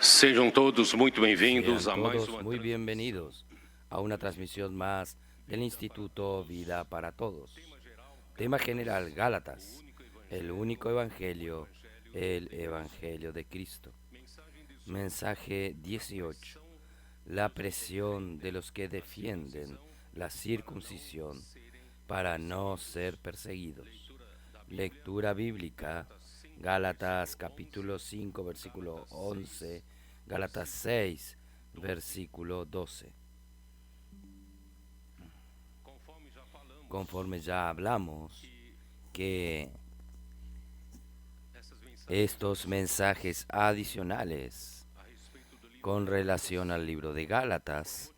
Sejam todos muito bem-vindos a mais Todos uma muy bienvenidos a una transmisión más del Instituto Vida para Todos. Tema general, Gálatas, el único evangelio, el evangelio de Cristo. Mensaje 18. La presión de los que defienden la circuncisión para no ser perseguidos. Lectura bíblica, Gálatas capítulo 5, versículo 11, Gálatas 6, versículo 12. Conforme ya hablamos, que estos mensajes adicionales con relación al libro de Gálatas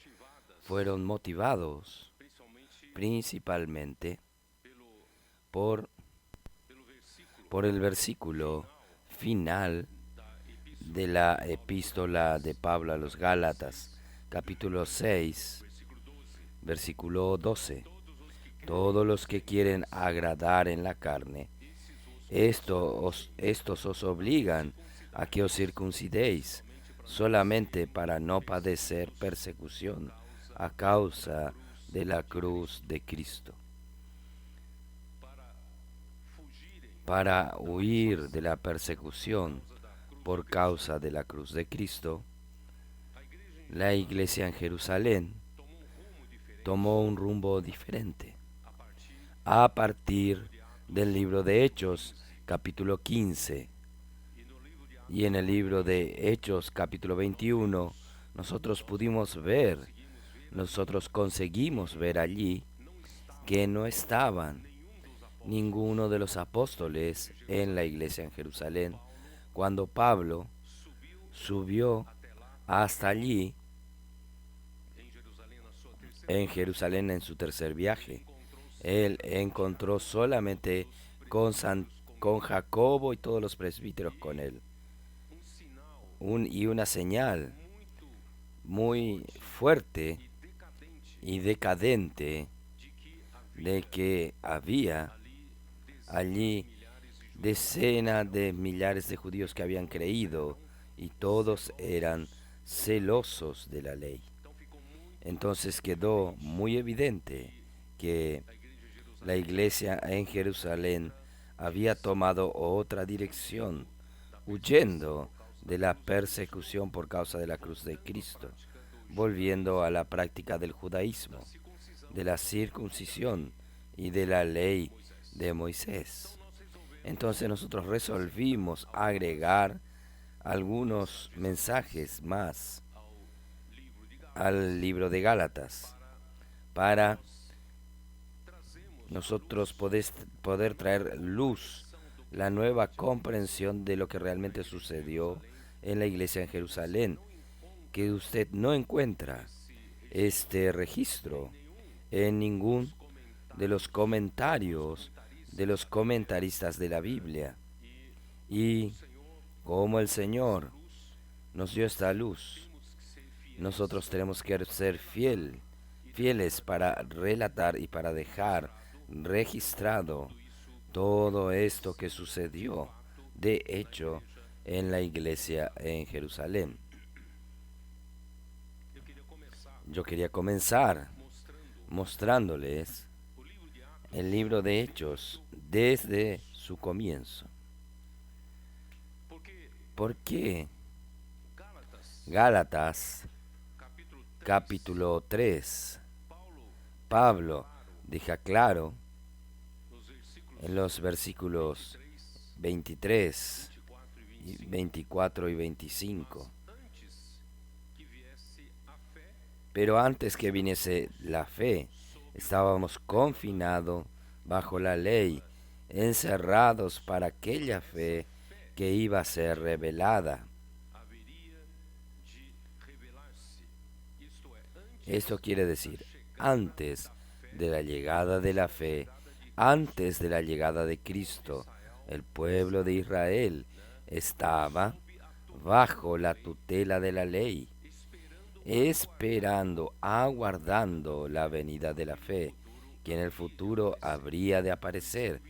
fueron motivados principalmente por el versículo final de la epístola de Pablo a los Gálatas, capítulo 6, versículo 12. Todos los que quieren agradar en la carne, estos os obligan a que os circuncidéis solamente para no padecer persecución a causa de la cruz de Cristo. Para huir de la persecución por causa de la cruz de Cristo, la iglesia en Jerusalén tomó un rumbo diferente. A partir del libro de Hechos, capítulo 15, y en el libro de Hechos, capítulo 21, nosotros conseguimos ver allí que no estaban ninguno de los apóstoles en la iglesia en Jerusalén cuando Pablo subió hasta allí en Jerusalén en su tercer viaje. Él encontró solamente con Jacobo y todos los presbíteros con él. Y una señal muy fuerte y decadente de que había allí decenas de millares de judíos que habían creído y todos eran celosos de la ley. Entonces quedó muy evidente que la iglesia en Jerusalén había tomado otra dirección, huyendo de la persecución por causa de la cruz de Cristo, volviendo a la práctica del judaísmo, de la circuncisión y de la ley de Moisés. Entonces nosotros resolvimos agregar algunos mensajes más al libro de Gálatas para nosotros poder traer luz, la nueva comprensión de lo que realmente sucedió en la iglesia en Jerusalén, que usted no encuentra este registro en ningún de los comentarios de los comentaristas de la Biblia. Y como el Señor nos dio esta luz, nosotros tenemos que ser fieles para relatar y para dejar registrado todo esto que sucedió, de hecho, en la iglesia en Jerusalén. Yo quería comenzar mostrándoles el libro de Hechos desde su comienzo. ¿Por qué? Gálatas capítulo 3. Pablo deja claro en los versículos 23, 24 y 25. Pero antes que viniese la fe, estábamos confinados bajo la ley, encerrados para aquella fe que iba a ser revelada. Esto quiere decir, antes de la llegada de la fe, antes de la llegada de Cristo, el pueblo de Israel estaba bajo la tutela de la ley, esperando, aguardando la venida de la fe, que en el futuro habría de aparecer.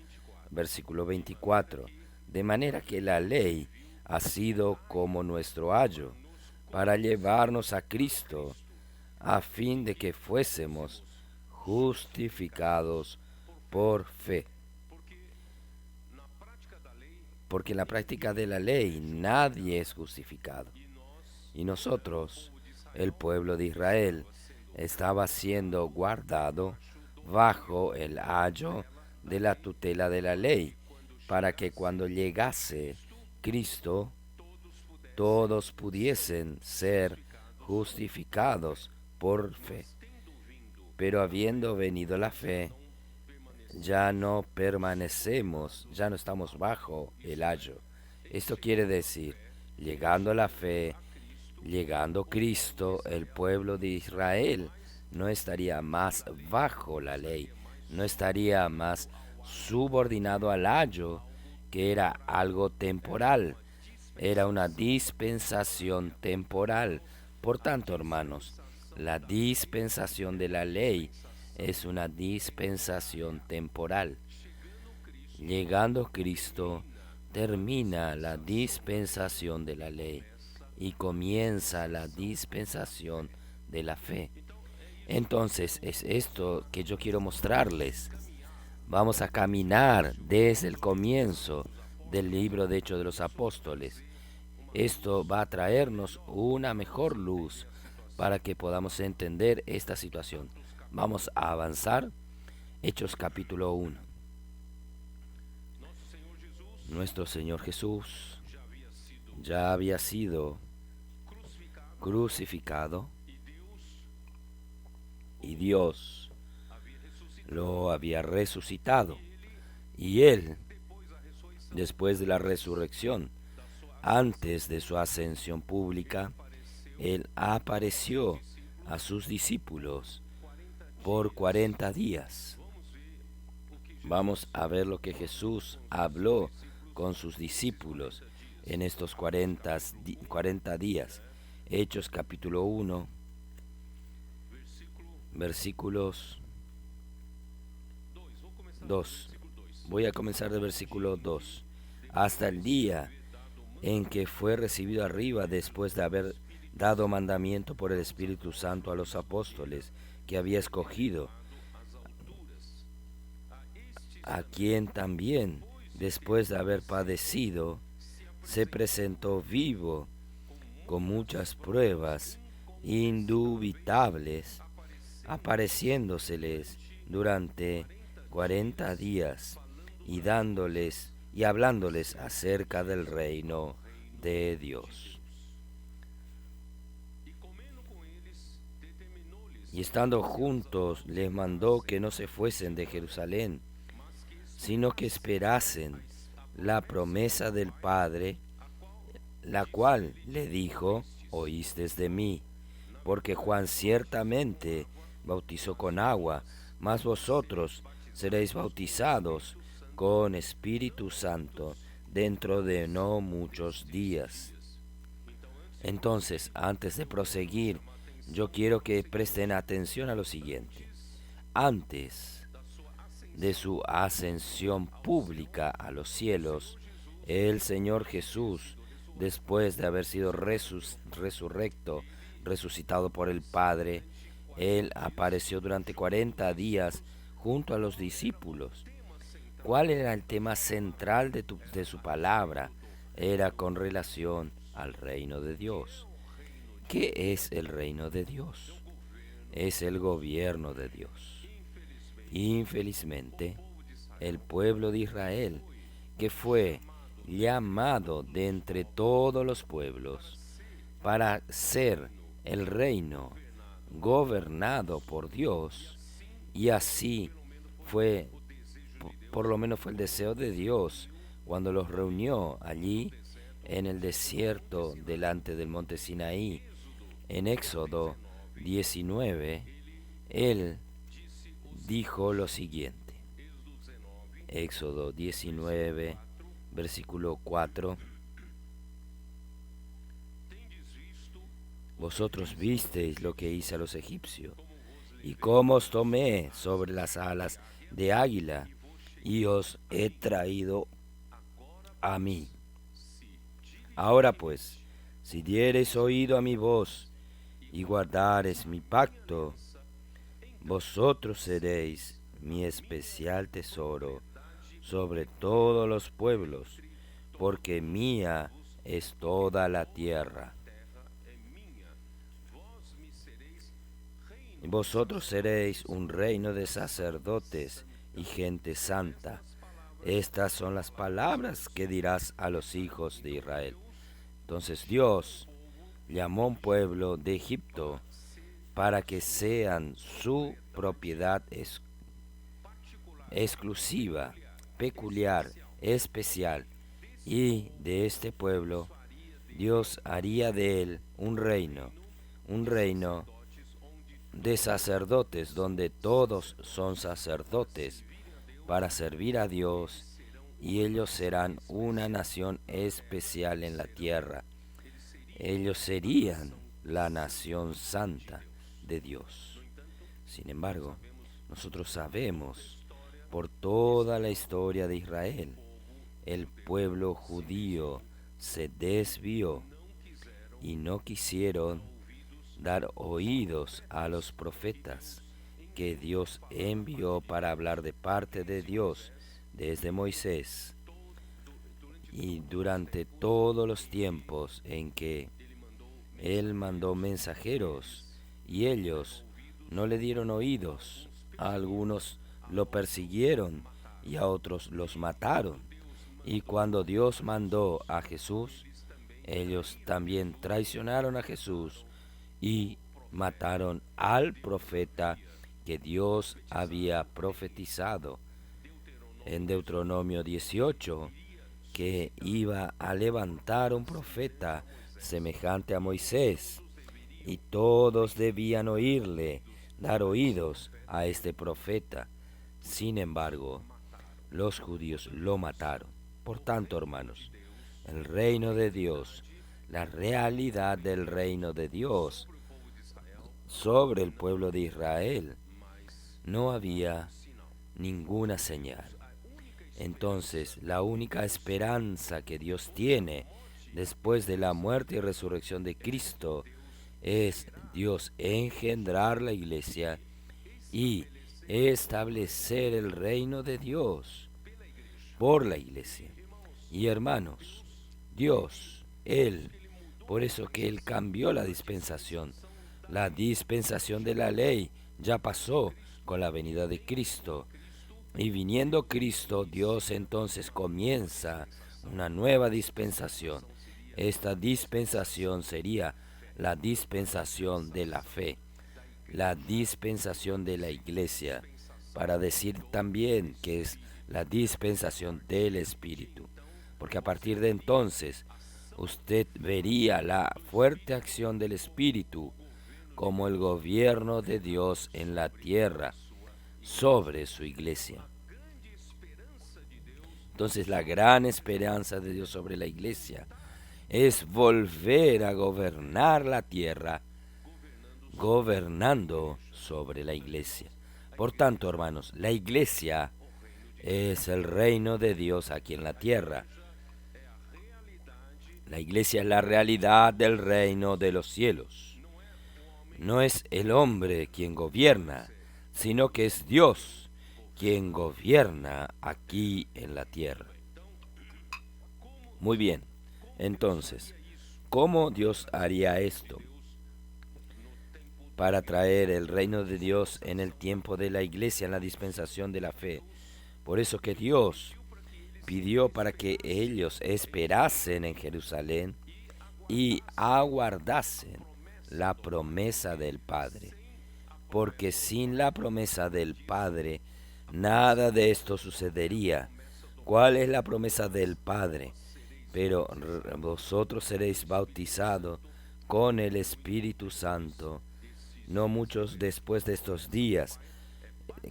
Versículo 24. De manera que la ley ha sido como nuestro ayo para llevarnos a Cristo, a fin de que fuésemos justificados por fe. Porque en la práctica de la ley nadie es justificado. Y nosotros, el pueblo de Israel, estaba siendo guardado bajo el ayo de la tutela de la ley, para que cuando llegase Cristo, todos pudiesen ser justificados por fe. Pero habiendo venido la fe, ya no permanecemos, ya no estamos bajo el ayo. Esto quiere decir, llegando la fe, llegando Cristo, el pueblo de Israel no estaría más bajo la ley, no estaría más subordinado al ayo, que era algo temporal, era una dispensación temporal. Por tanto, hermanos, la dispensación de la ley es una dispensación temporal. Llegando Cristo, termina la dispensación de la ley y comienza la dispensación de la fe. Entonces es esto que yo quiero mostrarles. Vamos a caminar desde el comienzo del libro de Hechos de los Apóstoles. Esto va a traernos una mejor luz para que podamos entender esta situación. Vamos a avanzar. Hechos capítulo 1. Nuestro Señor Jesús ya había sido crucificado y Dios lo había resucitado. Y Él, después de la resurrección, antes de su ascensión pública, Él apareció a sus discípulos por 40 días. Vamos a ver lo que Jesús habló con sus discípulos en estos 40 días. Hechos capítulo 1, versículos 2. Voy a comenzar del versículo 2. Hasta el día en que fue recibido arriba después de haber dado mandamiento por el Espíritu Santo a los apóstoles que había escogido, a quien también, después de haber padecido, se presentó vivo con muchas pruebas indubitables, apareciéndoseles durante 40 días y dándoles y hablándoles acerca del reino de Dios. Y estando juntos les mandó que no se fuesen de Jerusalén, sino que esperasen la promesa del Padre, la cual le dijo: oístes de mí, porque Juan ciertamente bautizó con agua, mas vosotros seréis bautizados con Espíritu Santo dentro de no muchos días. Entonces, antes de proseguir, yo quiero que presten atención a lo siguiente. Antes de su ascensión pública a los cielos, el Señor Jesús, después de haber sido resucitado por el Padre, Él apareció durante 40 días junto a los discípulos. ¿Cuál era el tema central de su palabra? Era con relación al reino de Dios. ¿Qué es el reino de Dios? Es el gobierno de Dios. Infelizmente, el pueblo de Israel, que fue llamado de entre todos los pueblos para ser el reino gobernado por Dios, y así fue, por lo menos fue el deseo de Dios cuando los reunió allí en el desierto delante del monte Sinaí. En Éxodo 19, Él dijo lo siguiente. Éxodo 19, versículo 4. Vosotros visteis lo que hice a los egipcios, y cómo os tomé sobre las alas de águila, y os he traído a mí. Ahora pues, si diereis oído a mi voz, y guardareis mi pacto, vosotros seréis mi especial tesoro sobre todos los pueblos, porque mía es toda la tierra. Vosotros seréis un reino de sacerdotes y gente santa. Estas son las palabras que dirás a los hijos de Israel. Entonces Dios llamó a un pueblo de Egipto para que sean su propiedad exclusiva, peculiar, especial. Y de este pueblo Dios haría de él un reino de sacerdotes, donde todos son sacerdotes para servir a Dios, y ellos serán una nación especial en la tierra. Ellos serían la nación santa de Dios. Sin embargo, nosotros sabemos por toda la historia de Israel, el pueblo judío se desvió y no quisieron dar oídos a los profetas que Dios envió para hablar de parte de Dios desde Moisés. Y durante todos los tiempos en que Él mandó mensajeros y ellos no le dieron oídos, a algunos lo persiguieron y a otros los mataron. Y cuando Dios mandó a Jesús, ellos también traicionaron a Jesús y mataron al profeta que Dios había profetizado en Deuteronomio 18, que iba a levantar un profeta semejante a Moisés, y todos debían oírle, dar oídos a este profeta. Sin embargo, los judíos lo mataron. Por tanto, hermanos, el reino de Dios, la realidad del reino de Dios sobre el pueblo de Israel, no había ninguna señal. Entonces, la única esperanza que Dios tiene después de la muerte y resurrección de Cristo es Dios engendrar la iglesia y establecer el reino de Dios por la iglesia. Y hermanos, Dios, por eso que Él cambió la dispensación de la ley ya pasó con la venida de Cristo. Y viniendo Cristo, Dios entonces comienza una nueva dispensación. Esta dispensación sería la dispensación de la fe, la dispensación de la iglesia, para decir también que es la dispensación del Espíritu. Porque a partir de entonces usted vería la fuerte acción del Espíritu como el gobierno de Dios en la tierra sobre su iglesia. Entonces la gran esperanza de Dios sobre la iglesia es volver a gobernar la tierra, gobernando sobre la iglesia. Por tanto, hermanos, la iglesia es el reino de Dios aquí en la tierra. La iglesia es la realidad del reino de los cielos. No es el hombre quien gobierna, sino que es Dios quien gobierna aquí en la tierra. Muy bien, entonces, ¿cómo Dios haría esto para traer el reino de Dios en el tiempo de la iglesia, en la dispensación de la fe? Por eso que Dios pidió para que ellos esperasen en Jerusalén y aguardasen la promesa del Padre, porque sin la promesa del Padre nada de esto sucedería. ¿Cuál es la promesa del Padre? Pero vosotros seréis bautizados con el Espíritu Santo, no muchos después de estos días.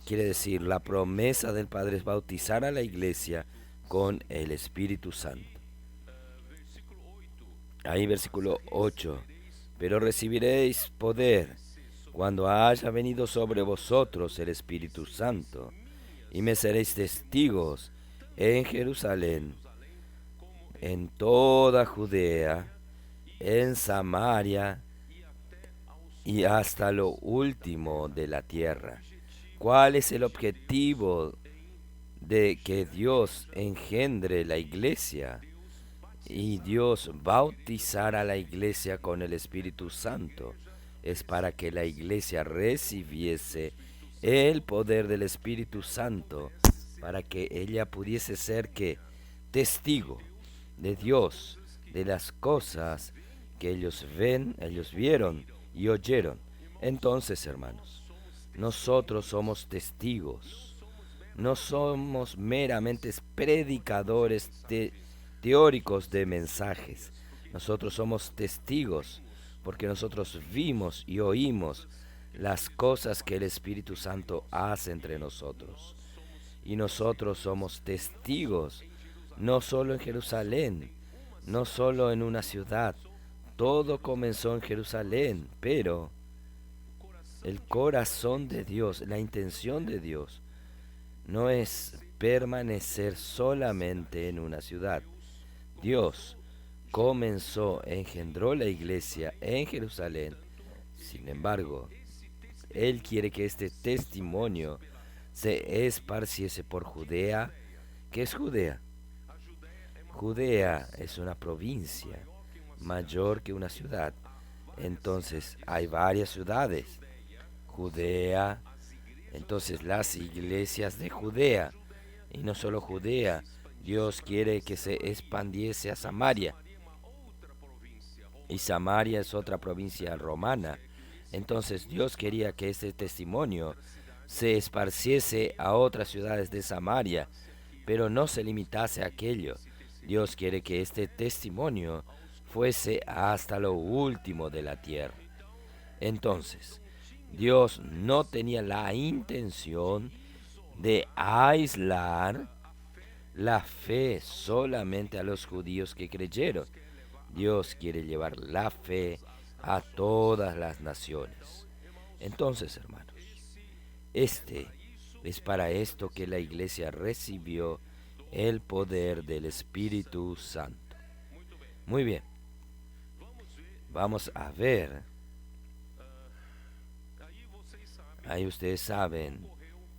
Quiere decir, la promesa del Padre es bautizar a la iglesia con el Espíritu Santo. Ahí versículo 8. pero recibiréis poder cuando haya venido sobre vosotros el Espíritu Santo, y me seréis testigos en Jerusalén, en toda Judea, en Samaria y hasta lo último de la tierra. ¿Cuál es el objetivo de que Dios engendre la iglesia y Dios bautizara a la iglesia con el Espíritu Santo? Es para que la iglesia recibiese el poder del Espíritu Santo, para que ella pudiese ser que testigo de Dios, de las cosas que ellos vieron y oyeron. Entonces, hermanos, nosotros somos testigos. No somos meramente predicadores teóricos de mensajes. Nosotros somos testigos porque nosotros vimos y oímos las cosas que el Espíritu Santo hace entre nosotros. Y nosotros somos testigos, no solo en Jerusalén, no solo en una ciudad. Todo comenzó en Jerusalén, pero el corazón de Dios, la intención de Dios, no es permanecer solamente en una ciudad. Dios engendró la iglesia en Jerusalén. Sin embargo, Él quiere que este testimonio se esparciese por Judea. ¿Qué es Judea? Judea es una provincia mayor que una ciudad. Entonces hay varias ciudades. Judea, entonces las iglesias de Judea, y no solo Judea, Dios quiere que se expandiese a Samaria, y Samaria es otra provincia romana. Entonces Dios quería que este testimonio se esparciese a otras ciudades de Samaria, pero no se limitase a aquello. Dios quiere que este testimonio fuese hasta lo último de la tierra. Entonces, Dios no tenía la intención de aislar la fe solamente a los judíos que creyeron. Dios quiere llevar la fe a todas las naciones. Entonces, hermanos, este es para esto que la iglesia recibió el poder del Espíritu Santo. Muy bien, vamos a ver. Ahí ustedes saben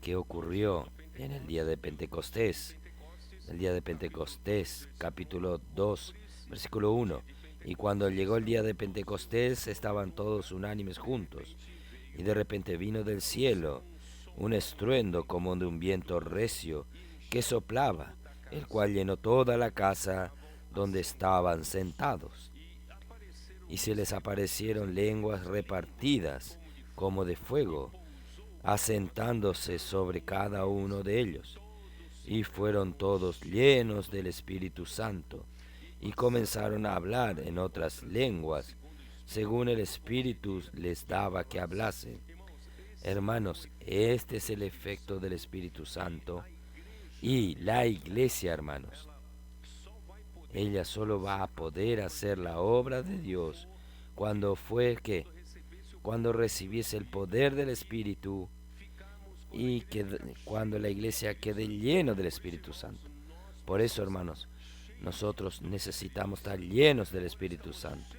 qué ocurrió en el día de Pentecostés. El día de Pentecostés, capítulo 2, versículo 1. Y cuando llegó el día de Pentecostés, estaban todos unánimes juntos. Y de repente vino del cielo un estruendo como de un viento recio que soplaba, el cual llenó toda la casa donde estaban sentados. Y se les aparecieron lenguas repartidas como de fuego, asentándose sobre cada uno de ellos. Y fueron todos llenos del Espíritu Santo, y comenzaron a hablar en otras lenguas, según el Espíritu les daba que hablasen. Hermanos, este es el efecto del Espíritu Santo. Y la iglesia, hermanos, ella solo va a poder hacer la obra de Dios cuando recibiese el poder del Espíritu, y cuando la iglesia quede lleno del Espíritu Santo. Por eso, hermanos, nosotros necesitamos estar llenos del Espíritu Santo.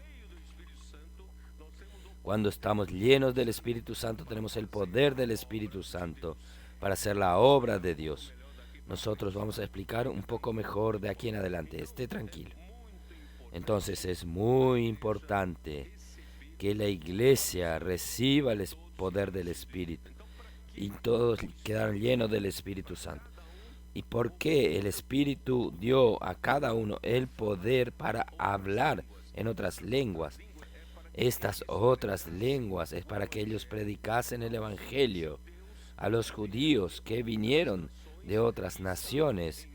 Cuando estamos llenos del Espíritu Santo, tenemos el poder del Espíritu Santo para hacer la obra de Dios. Nosotros vamos a explicar un poco mejor de aquí en adelante. Esté tranquilo. Entonces es muy importante que la iglesia reciba el poder del Espíritu, y todos quedaron llenos del Espíritu Santo. ¿Y por qué el Espíritu dio a cada uno el poder para hablar en otras lenguas? Estas otras lenguas es para que ellos predicasen el Evangelio a los judíos que vinieron de otras naciones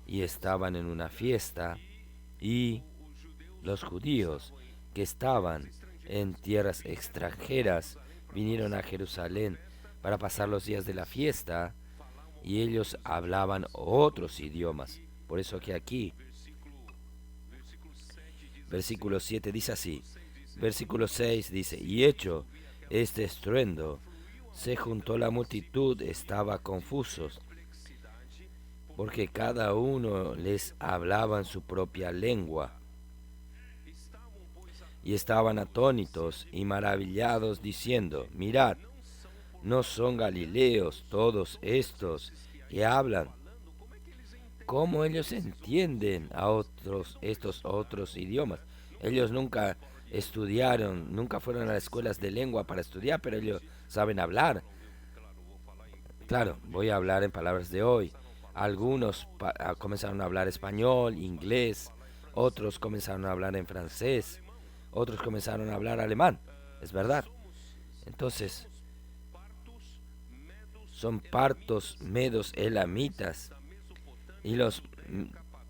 y estaban en una fiesta, y los judíos que estaban en tierras extranjeras vinieron a Jerusalén para pasar los días de la fiesta, y ellos hablaban otros idiomas. Por eso que aquí, versículo 7 dice así: Versículo 6 dice, y hecho este estruendo, se juntó la multitud, estaba confusos, porque cada uno les hablaba en su propia lengua. Y estaban atónitos y maravillados, diciendo, mirad, ¿no son galileos todos estos que hablan? ¿Cómo ellos entienden a estos otros idiomas? Ellos nunca estudiaron, nunca fueron a las escuelas de lengua para estudiar, pero ellos saben hablar. Claro, voy a hablar en palabras de hoy. Algunos comenzaron a hablar español, inglés, otros comenzaron a hablar en francés, otros comenzaron a hablar alemán, es verdad. Entonces, son partos, medos, elamitas, y los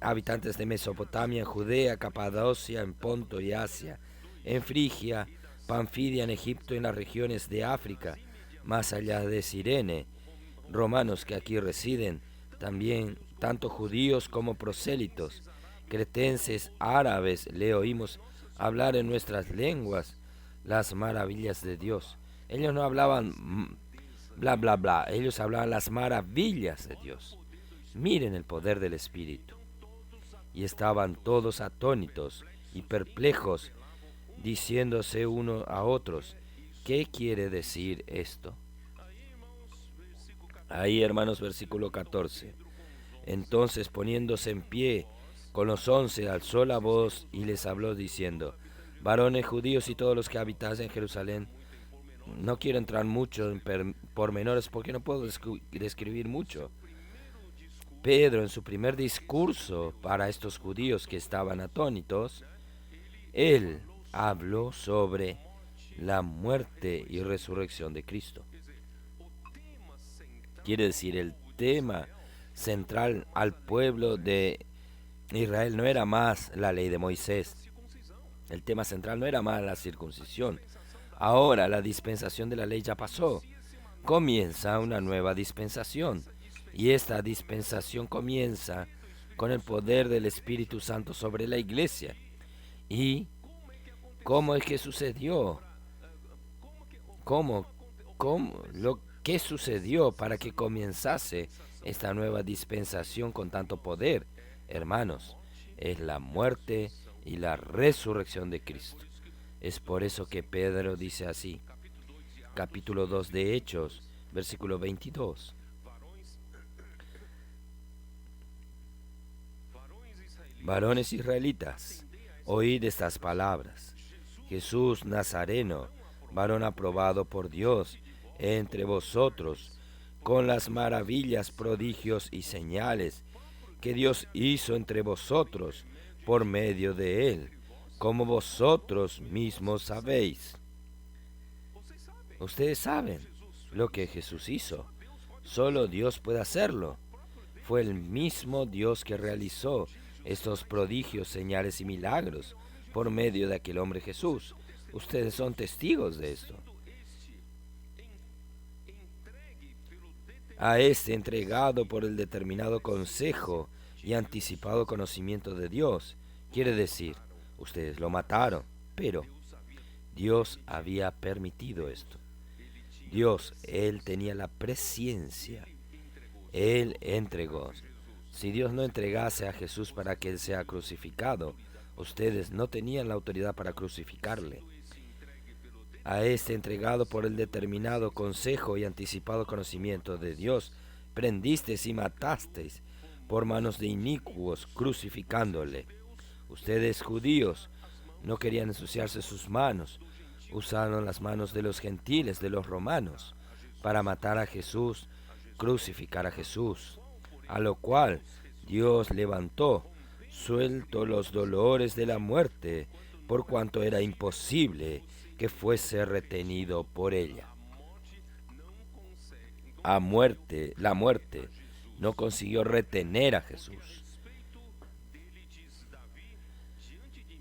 habitantes de Mesopotamia, en Judea, Capadocia, en Ponto y Asia, en Frigia, Panfilia, en Egipto y en las regiones de África, más allá de Cirene, romanos que aquí residen, también tanto judíos como prosélitos, cretenses, árabes, le oímos hablar en nuestras lenguas las maravillas de Dios. Ellos no hablaban bla bla bla, ellos hablaban las maravillas de Dios. Miren el poder del Espíritu. Y estaban todos atónitos y perplejos, diciéndose uno a otros, ¿qué quiere decir esto? Ahí, hermanos, versículo 14. Entonces, poniéndose en pie con los 11, alzó la voz y les habló diciendo, varones judíos y todos los que habitáis en Jerusalén, no quiero entrar mucho en pormenores porque no puedo describir mucho. Pedro, en su primer discurso para estos judíos que estaban atónitos, él habló sobre la muerte y resurrección de Cristo. Quiere decir, el tema central al pueblo de Israel no era más la ley de Moisés. El tema central no era más la circuncisión. Ahora la dispensación de la ley ya pasó. Comienza una nueva dispensación. Y esta dispensación comienza con el poder del Espíritu Santo sobre la iglesia. ¿Y cómo es que sucedió? ¿Qué sucedió para que comenzase esta nueva dispensación con tanto poder? Hermanos, es la muerte y la resurrección de Cristo. Es por eso que Pedro dice así, capítulo 2 de Hechos, versículo 22. Varones israelitas, oíd estas palabras. Jesús Nazareno, varón aprobado por Dios entre vosotros, con las maravillas, prodigios y señales que Dios hizo entre vosotros por medio de él, como vosotros mismos sabéis. Ustedes saben lo que Jesús hizo. Solo Dios puede hacerlo. Fue el mismo Dios que realizó estos prodigios, señales y milagros por medio de aquel hombre Jesús. Ustedes son testigos de esto. A este entregado por el determinado consejo y anticipado conocimiento de Dios, quiere decir, ustedes lo mataron, pero Dios había permitido esto. Dios, Él tenía la presciencia. Él entregó. Si Dios no entregase a Jesús para que Él sea crucificado, ustedes no tenían la autoridad para crucificarle. A este entregado por el determinado consejo y anticipado conocimiento de Dios, prendisteis y matasteis por manos de inicuos, crucificándole. Ustedes, judíos, no querían ensuciarse sus manos, usaron las manos de los gentiles, de los romanos, para matar a Jesús, crucificar a Jesús, a lo cual Dios levantó, suelto los dolores de la muerte, por cuanto era imposible que fuese retenido por ella. La muerte no consiguió retener a Jesús.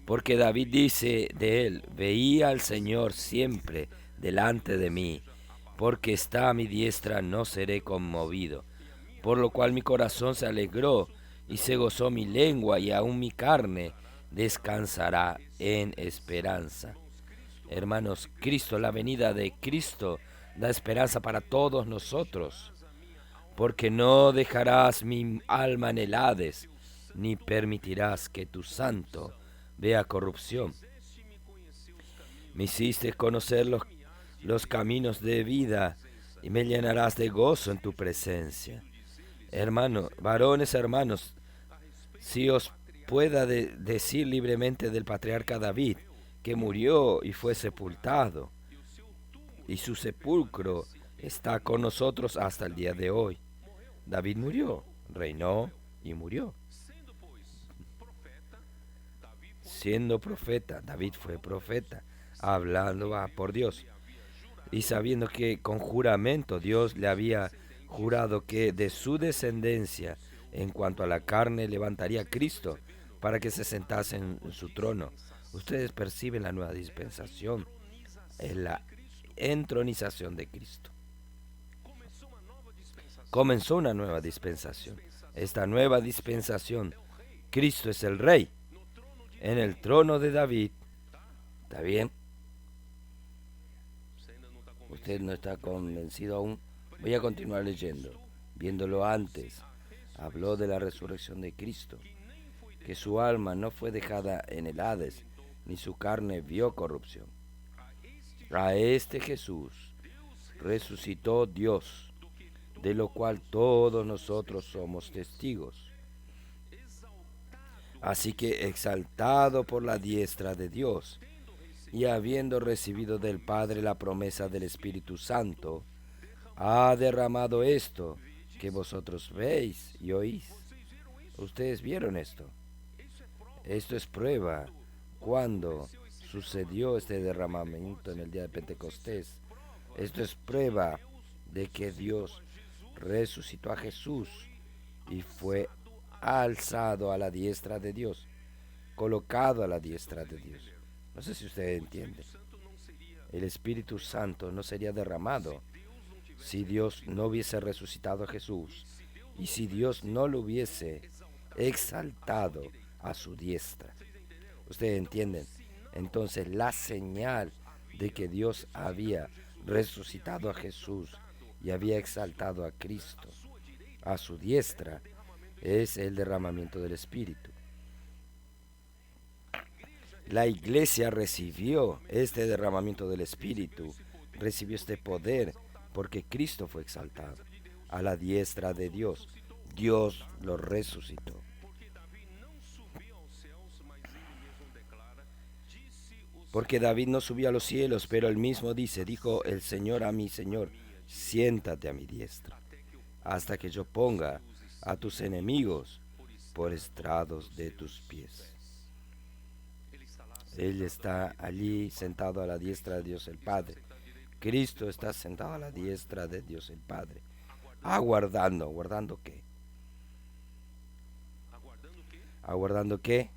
Porque David dice de él, veía al Señor siempre delante de mí, porque está a mi diestra no seré conmovido. Por lo cual mi corazón se alegró y se gozó mi lengua y aún mi carne descansará en esperanza. Hermanos, Cristo, la venida de Cristo da esperanza para todos nosotros, porque no dejarás mi alma en el Hades, ni permitirás que tu santo vea corrupción. Me hiciste conocer los caminos de vida y me llenarás de gozo en tu presencia. Hermanos, varones hermanos, si os pueda decir libremente del patriarca David, que murió y fue sepultado, y su sepulcro está con nosotros hasta el día de hoy. David murió, reinó y murió. Siendo profeta, David fue profeta, hablando por Dios, y sabiendo que con juramento Dios le había jurado que de su descendencia, en cuanto a la carne, levantaría a Cristo para que se sentase en su trono. Ustedes perciben la nueva dispensación, es la entronización de Cristo. Comenzó una nueva dispensación. Esta nueva dispensación, Cristo es el Rey en el trono de David. ¿Está bien? Usted no está convencido aún. Voy a continuar leyendo. Viéndolo antes, habló de la resurrección de Cristo, que su alma no fue dejada en el Hades, ni su carne vio corrupción. A este Jesús resucitó Dios, de lo cual todos nosotros somos testigos. Así que exaltado por la diestra de Dios, y habiendo recibido del Padre la promesa del Espíritu Santo, ha derramado esto que vosotros veis y oís. Ustedes vieron esto. Esto es prueba cuando sucedió este derramamiento en el día de Pentecostés. Esto es prueba de que Dios resucitó a Jesús y fue alzado a la diestra de Dios, colocado a la diestra de Dios. No sé si ustedes entienden. El Espíritu Santo no sería derramado si Dios no hubiese resucitado a Jesús y si Dios no lo hubiese exaltado a su diestra. ¿Ustedes entienden? Entonces la señal de que Dios había resucitado a Jesús y había exaltado a Cristo a su diestra es el derramamiento del Espíritu. La iglesia recibió este derramamiento del Espíritu, recibió este poder porque Cristo fue exaltado a la diestra de Dios. Dios lo resucitó. Porque David no subió a los cielos, pero él mismo dijo el Señor a mi Señor, siéntate a mi diestra, hasta que yo ponga a tus enemigos por estrados de tus pies. Él está allí sentado a la diestra de Dios el Padre. Cristo está sentado a la diestra de Dios el Padre, aguardando. ¿Aguardando qué? ¿Aguardando qué?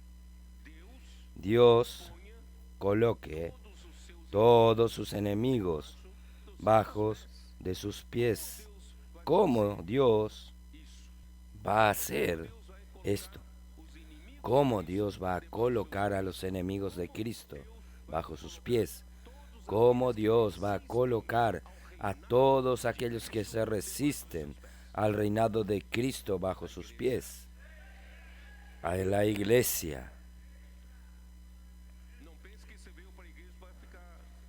Dios coloque todos sus enemigos bajo de sus pies. ¿Cómo Dios va a hacer esto? ¿Cómo Dios va a colocar a los enemigos de Cristo bajo sus pies? ¿Cómo Dios va a colocar a todos aquellos que se resisten al reinado de Cristo bajo sus pies? A la iglesia.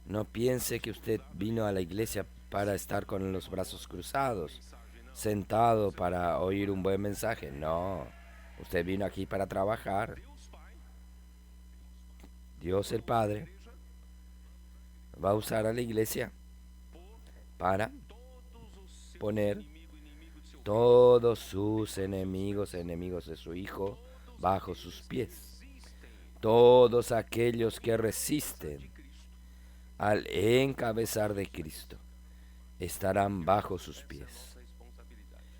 No piense que usted vino a la iglesia para estar con los brazos cruzados, sentado para oír un buen mensaje. No, usted vino aquí para trabajar. Dios el Padre va a usar a la iglesia para poner todos sus enemigos de su Hijo, bajo sus pies. Todos aquellos que resisten al encabezar de Cristo estarán bajo sus pies.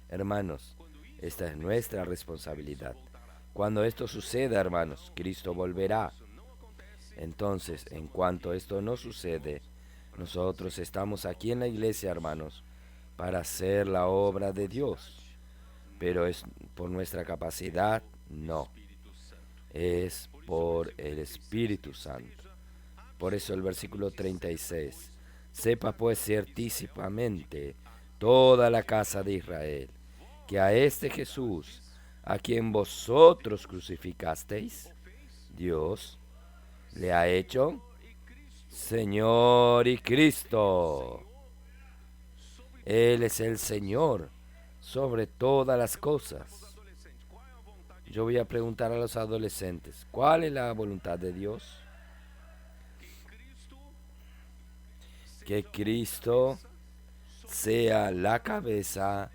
Hermanos, esta es nuestra responsabilidad. Cuando esto suceda, hermanos, Cristo volverá. Entonces, en cuanto esto no sucede, nosotros estamos aquí en la iglesia, hermanos, para hacer la obra de Dios. Pero es por nuestra capacidad, no. Es por el Espíritu Santo. Por eso el versículo 36. Sepa pues ciertísimamente toda la casa de Israel, que a este Jesús, a quien vosotros crucificasteis, Dios le ha hecho Señor y Cristo. Él es el Señor sobre todas las cosas. Yo voy a preguntar a los adolescentes, ¿cuál es la voluntad de Dios? Que Cristo sea la cabeza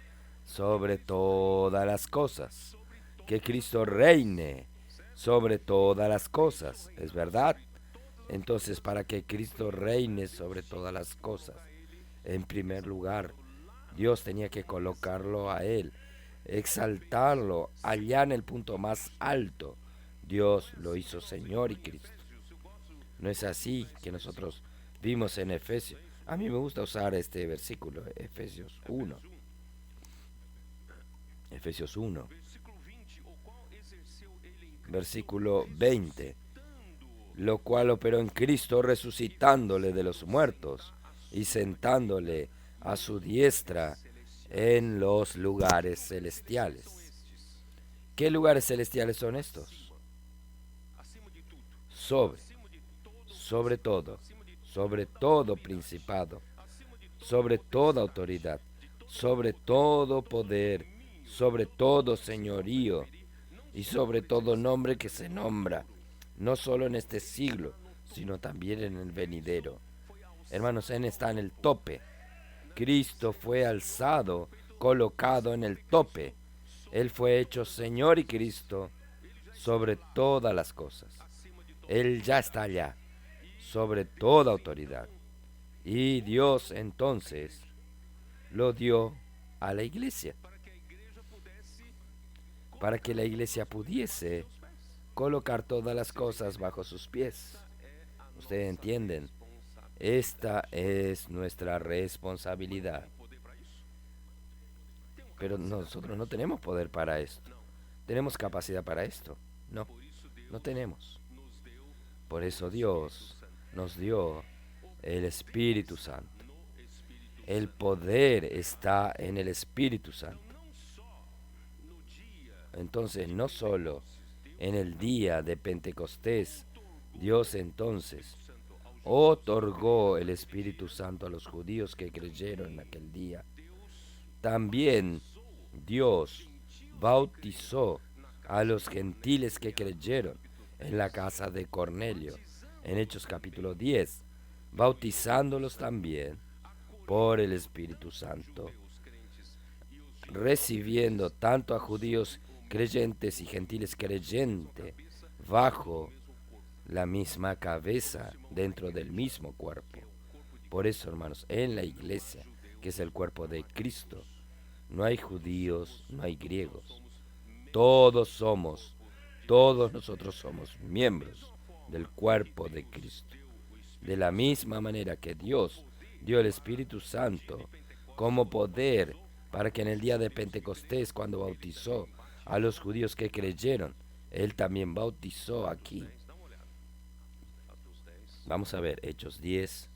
sobre todas las cosas. Que Cristo reine sobre todas las cosas. ¿Es verdad? Entonces, para que Cristo reine sobre todas las cosas, en primer lugar, Dios tenía que colocarlo a Él, exaltarlo allá en el punto más alto. Dios lo hizo Señor y Cristo. No es así que nosotros vimos en Efesios. A mí me gusta usar este versículo, Efesios 1. Efesios 1, versículo 20. Lo cual operó en Cristo resucitándole de los muertos y sentándole a su diestra en los lugares celestiales. ¿Qué lugares celestiales son estos? Sobre todo principado, sobre toda autoridad, sobre todo poder, sobre todo señorío y sobre todo nombre que se nombra, no solo en este siglo, sino también en el venidero. Hermanos, Él está en el tope. Cristo fue alzado, colocado en el tope. Él fue hecho Señor y Cristo sobre todas las cosas. Él ya está allá, sobre toda autoridad. Y Dios entonces lo dio a la iglesia, para que la iglesia pudiese colocar todas las cosas bajo sus pies. Ustedes entienden, esta es nuestra responsabilidad. Pero nosotros no tenemos poder para esto. ¿Tenemos capacidad para esto? No, no tenemos. Por eso Dios nos dio el Espíritu Santo. El poder está en el Espíritu Santo. Entonces, no solo en el día de Pentecostés, Dios entonces otorgó el Espíritu Santo a los judíos que creyeron en aquel día. También Dios bautizó a los gentiles que creyeron en la casa de Cornelio, en Hechos capítulo 10, bautizándolos también por el Espíritu Santo, recibiendo tanto a judíos creyentes y gentiles creyentes bajo la misma cabeza, dentro del mismo cuerpo. Por eso, hermanos, en la iglesia, que es el cuerpo de Cristo, no hay judíos, no hay griegos. Todos nosotros somos miembros del cuerpo de Cristo. De la misma manera que Dios dio el Espíritu Santo como poder para que en el día de Pentecostés, cuando bautizó a los judíos que creyeron, Él también bautizó aquí. Vamos a ver Hechos 10,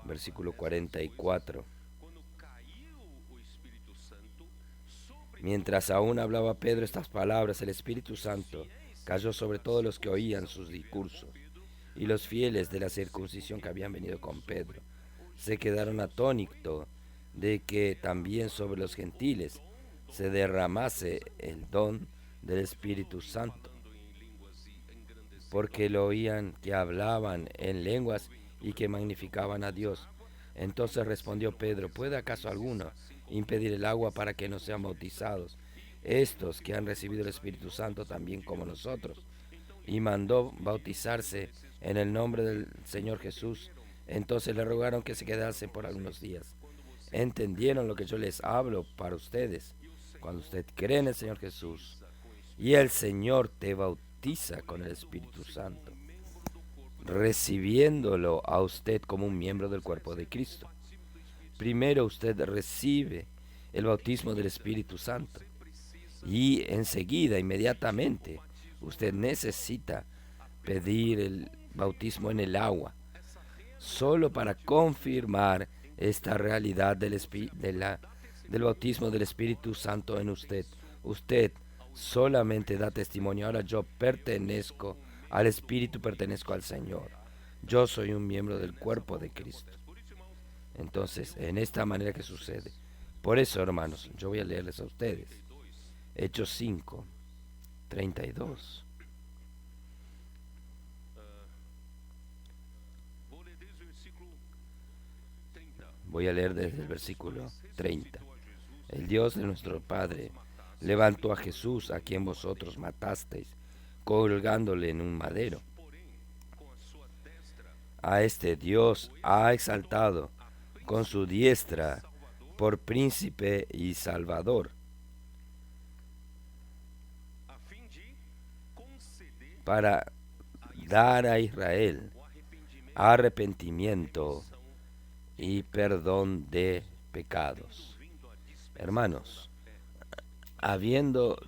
versículo 44. Mientras aún hablaba Pedro estas palabras, el Espíritu Santo cayó sobre todos los que oían sus discursos, y los fieles de la circuncisión que habían venido con Pedro se quedaron atónitos de que también sobre los gentiles se derramase el don del Espíritu Santo, porque lo oían que hablaban en lenguas y que magnificaban a Dios. Entonces respondió Pedro: ¿puede acaso alguno impedir el agua para que no sean bautizados estos que han recibido el Espíritu Santo también como nosotros? Y mandó bautizarse en el nombre del Señor Jesús. Entonces le rogaron que se quedase por algunos días. ¿Entendieron lo que yo les hablo para ustedes? Cuando usted cree en el Señor Jesús y el Señor te bautiza con el Espíritu Santo, recibiéndolo a usted como un miembro del cuerpo de Cristo. Primero usted recibe el bautismo del Espíritu Santo y enseguida, inmediatamente, usted necesita pedir el bautismo en el agua, solo para confirmar esta realidad del bautismo del Espíritu Santo en usted. Usted solamente da testimonio. Ahora yo pertenezco al Espíritu, pertenezco al Señor. Yo soy un miembro del cuerpo de Cristo. Entonces, en esta manera que sucede. Por eso, hermanos, yo voy a leerles a ustedes Hechos 5, 32. Voy a leer desde el versículo 30. El Dios de nuestro Padre levantó a Jesús, a quien vosotros matasteis, colgándole en un madero. A este Dios ha exaltado con su diestra por príncipe y salvador, para dar a Israel arrepentimiento y perdón de pecados. Hermanos, habiendo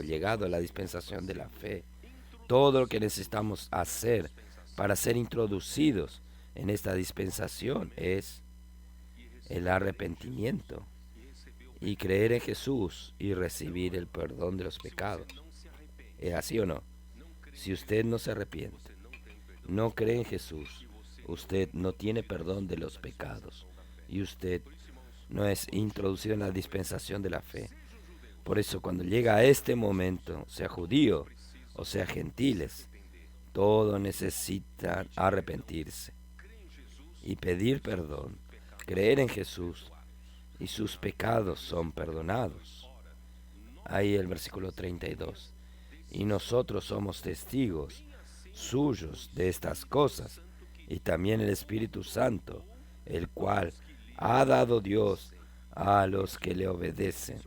llegado a la dispensación de la fe, todo lo que necesitamos hacer para ser introducidos en esta dispensación es el arrepentimiento y creer en Jesús y recibir el perdón de los pecados. ¿Es así o no? Si usted no se arrepiente, no cree en Jesús, usted no tiene perdón de los pecados y usted no es introducido en la dispensación de la fe. Por eso cuando llega a este momento, sea judío o sea gentiles, todos necesitan arrepentirse y pedir perdón, creer en Jesús y sus pecados son perdonados. Ahí el versículo 32. Y nosotros somos testigos suyos de estas cosas, y también el Espíritu Santo, el cual ha dado Dios a los que le obedecen.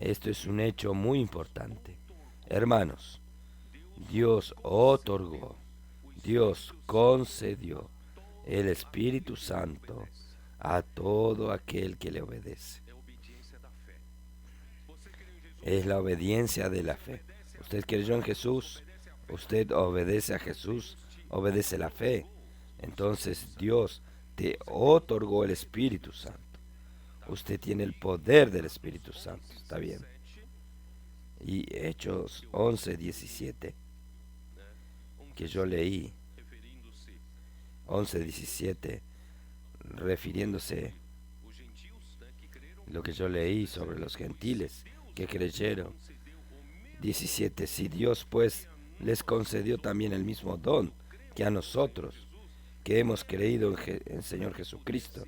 Esto es un hecho muy importante. Hermanos, Dios otorgó, Dios concedió el Espíritu Santo a todo aquel que le obedece. Es la obediencia de la fe. Usted creyó en Jesús, usted obedece a Jesús, obedece la fe. Entonces Dios te otorgó el Espíritu Santo. Usted tiene el poder del Espíritu Santo. ¿Está bien? Y Hechos 11, 17, que yo leí, 11, 17, refiriéndose lo que yo leí sobre los gentiles que creyeron. 17. Si Dios pues les concedió también el mismo don que a nosotros, que hemos creído en Señor Jesucristo,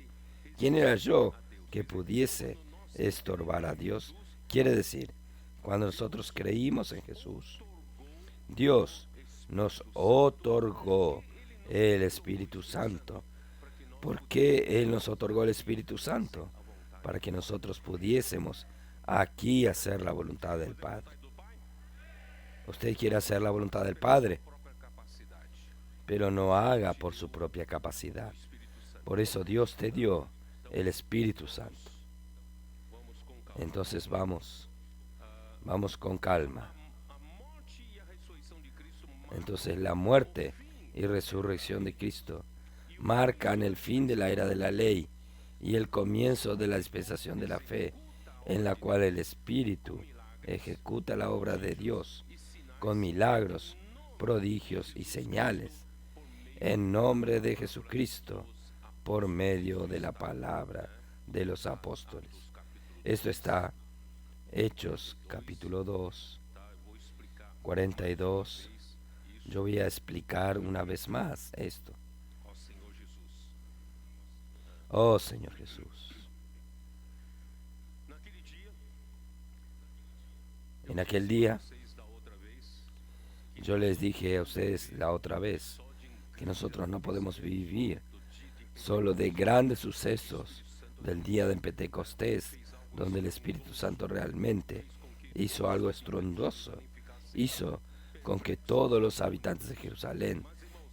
¿quién era yo que pudiese estorbar a Dios? Quiere decir, cuando nosotros creímos en Jesús, Dios nos otorgó el Espíritu Santo. ¿Por qué Él nos otorgó el Espíritu Santo? Para que nosotros pudiésemos aquí hacer la voluntad del Padre. Usted quiere hacer la voluntad del Padre, pero no haga por su propia capacidad. Por eso Dios te dio el Espíritu Santo. Entonces vamos con calma. Entonces la muerte y resurrección de Cristo marcan el fin de la era de la ley y el comienzo de la dispensación de la fe, en la cual el Espíritu ejecuta la obra de Dios con milagros, prodigios y señales, en nombre de Jesucristo, por medio de la palabra de los apóstoles. Esto está Hechos capítulo 2, 42. Yo voy a explicar una vez más esto. Oh Señor Jesús. En aquel día, yo les dije a ustedes la otra vez que nosotros no podemos vivir solo de grandes sucesos del día de Pentecostés, donde el Espíritu Santo realmente hizo algo estruendoso, hizo con que todos los habitantes de Jerusalén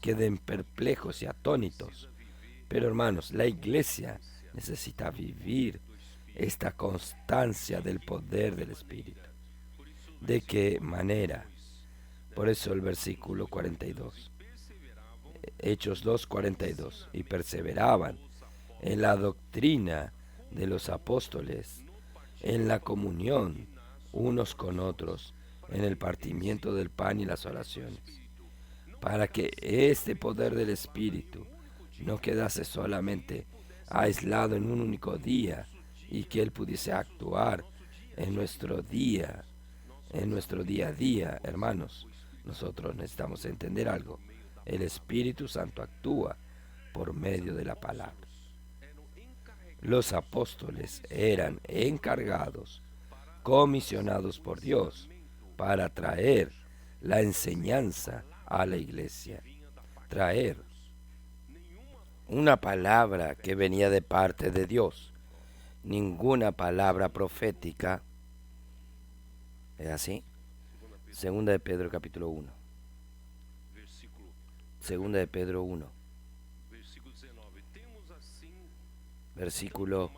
queden perplejos y atónitos. Pero hermanos, la iglesia necesita vivir esta constancia del poder del Espíritu. ¿De qué manera? Por eso el versículo 42. Hechos 2:42. Y perseveraban en la doctrina de los apóstoles, en la comunión unos con otros, en el partimiento del pan y las oraciones, para que este poder del Espíritu no quedase solamente aislado en un único día y que Él pudiese actuar en nuestro día a día, hermanos. Nosotros necesitamos entender algo. El Espíritu Santo actúa por medio de la palabra. Los apóstoles eran encargados, comisionados por Dios, para traer la enseñanza a la iglesia. Traer una palabra que venía de parte de Dios. Ninguna palabra profética. ¿Es así? Segunda de Pedro capítulo 1. Segunda de Pedro 1. Versículo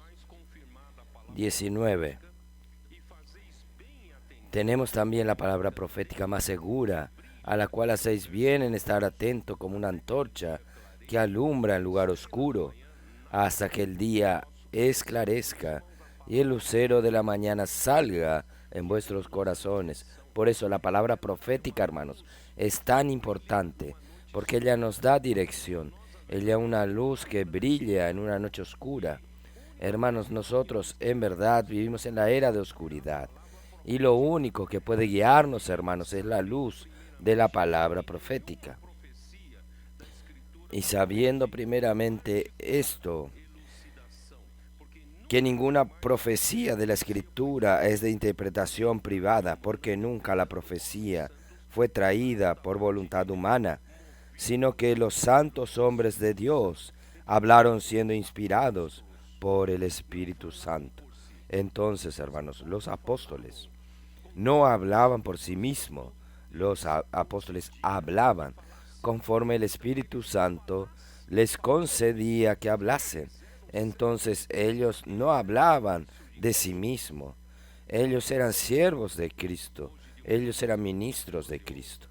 19. Tenemos también la palabra profética más segura, a la cual hacéis bien en estar atento como una antorcha que alumbra en lugar oscuro, hasta que el día esclarezca y el lucero de la mañana salga en vuestros corazones. Por eso la palabra profética, hermanos, es tan importante, porque ella nos da dirección. Ella es una luz que brilla en una noche oscura. Hermanos, nosotros en verdad vivimos en la era de oscuridad. Y lo único que puede guiarnos, hermanos, es la luz de la palabra profética. Y sabiendo primeramente esto, que ninguna profecía de la Escritura es de interpretación privada, porque nunca la profecía fue traída por voluntad humana, sino que los santos hombres de Dios hablaron siendo inspirados por el Espíritu Santo. Entonces, hermanos, los apóstoles no hablaban por sí mismos, los apóstoles hablaban conforme el Espíritu Santo les concedía que hablasen. Entonces ellos no hablaban de sí mismos, ellos eran siervos de Cristo, ellos eran ministros de Cristo.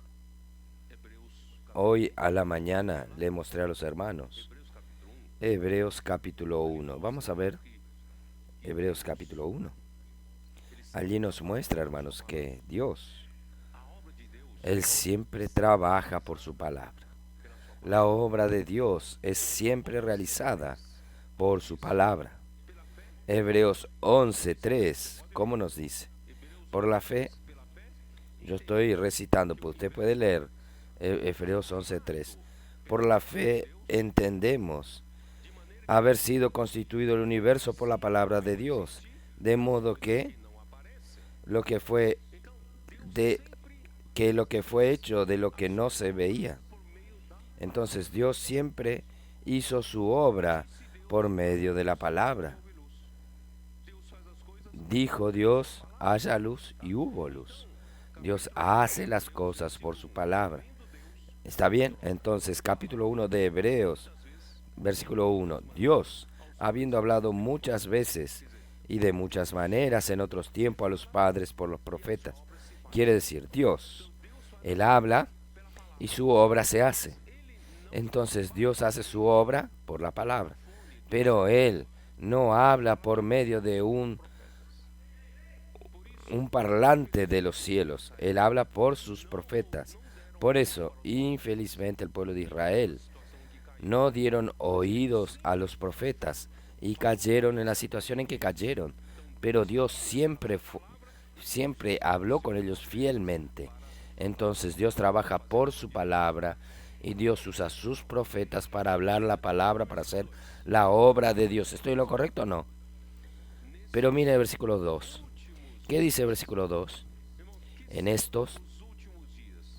Hoy a la mañana le mostré a los hermanos Hebreos capítulo 1. Vamos a ver Hebreos capítulo 1. Allí nos muestra, hermanos, que Dios, Él siempre trabaja por su palabra. La obra de Dios es siempre realizada por su palabra. Hebreos 11:3, ¿cómo nos dice? Por la fe, yo estoy recitando, pues usted puede leer Hebreos 11:3. Por la fe entendemos haber sido constituido el universo por la palabra de Dios, de modo que lo que fue hecho de lo que no se veía. Entonces Dios siempre hizo su obra por medio de la palabra. Dijo Dios, haya luz y hubo luz. Dios hace las cosas por su palabra. ¿Está bien? Entonces, capítulo 1 de Hebreos, versículo 1. Dios, habiendo hablado muchas veces y de muchas maneras en otros tiempos a los padres por los profetas. Quiere decir, Dios, Él habla y su obra se hace. Entonces Dios hace su obra por la palabra, pero Él no habla por medio de un parlante de los cielos. Él habla por sus profetas. Por eso, infelizmente, el pueblo de Israel no dieron oídos a los profetas y cayeron en la situación en que cayeron. Pero Dios siempre habló con ellos fielmente. Entonces Dios trabaja por su palabra y Dios usa a sus profetas para hablar la palabra, para hacer la obra de Dios. ¿Estoy en lo correcto o no? Pero mire el versículo 2. ¿Qué dice el versículo 2? En estos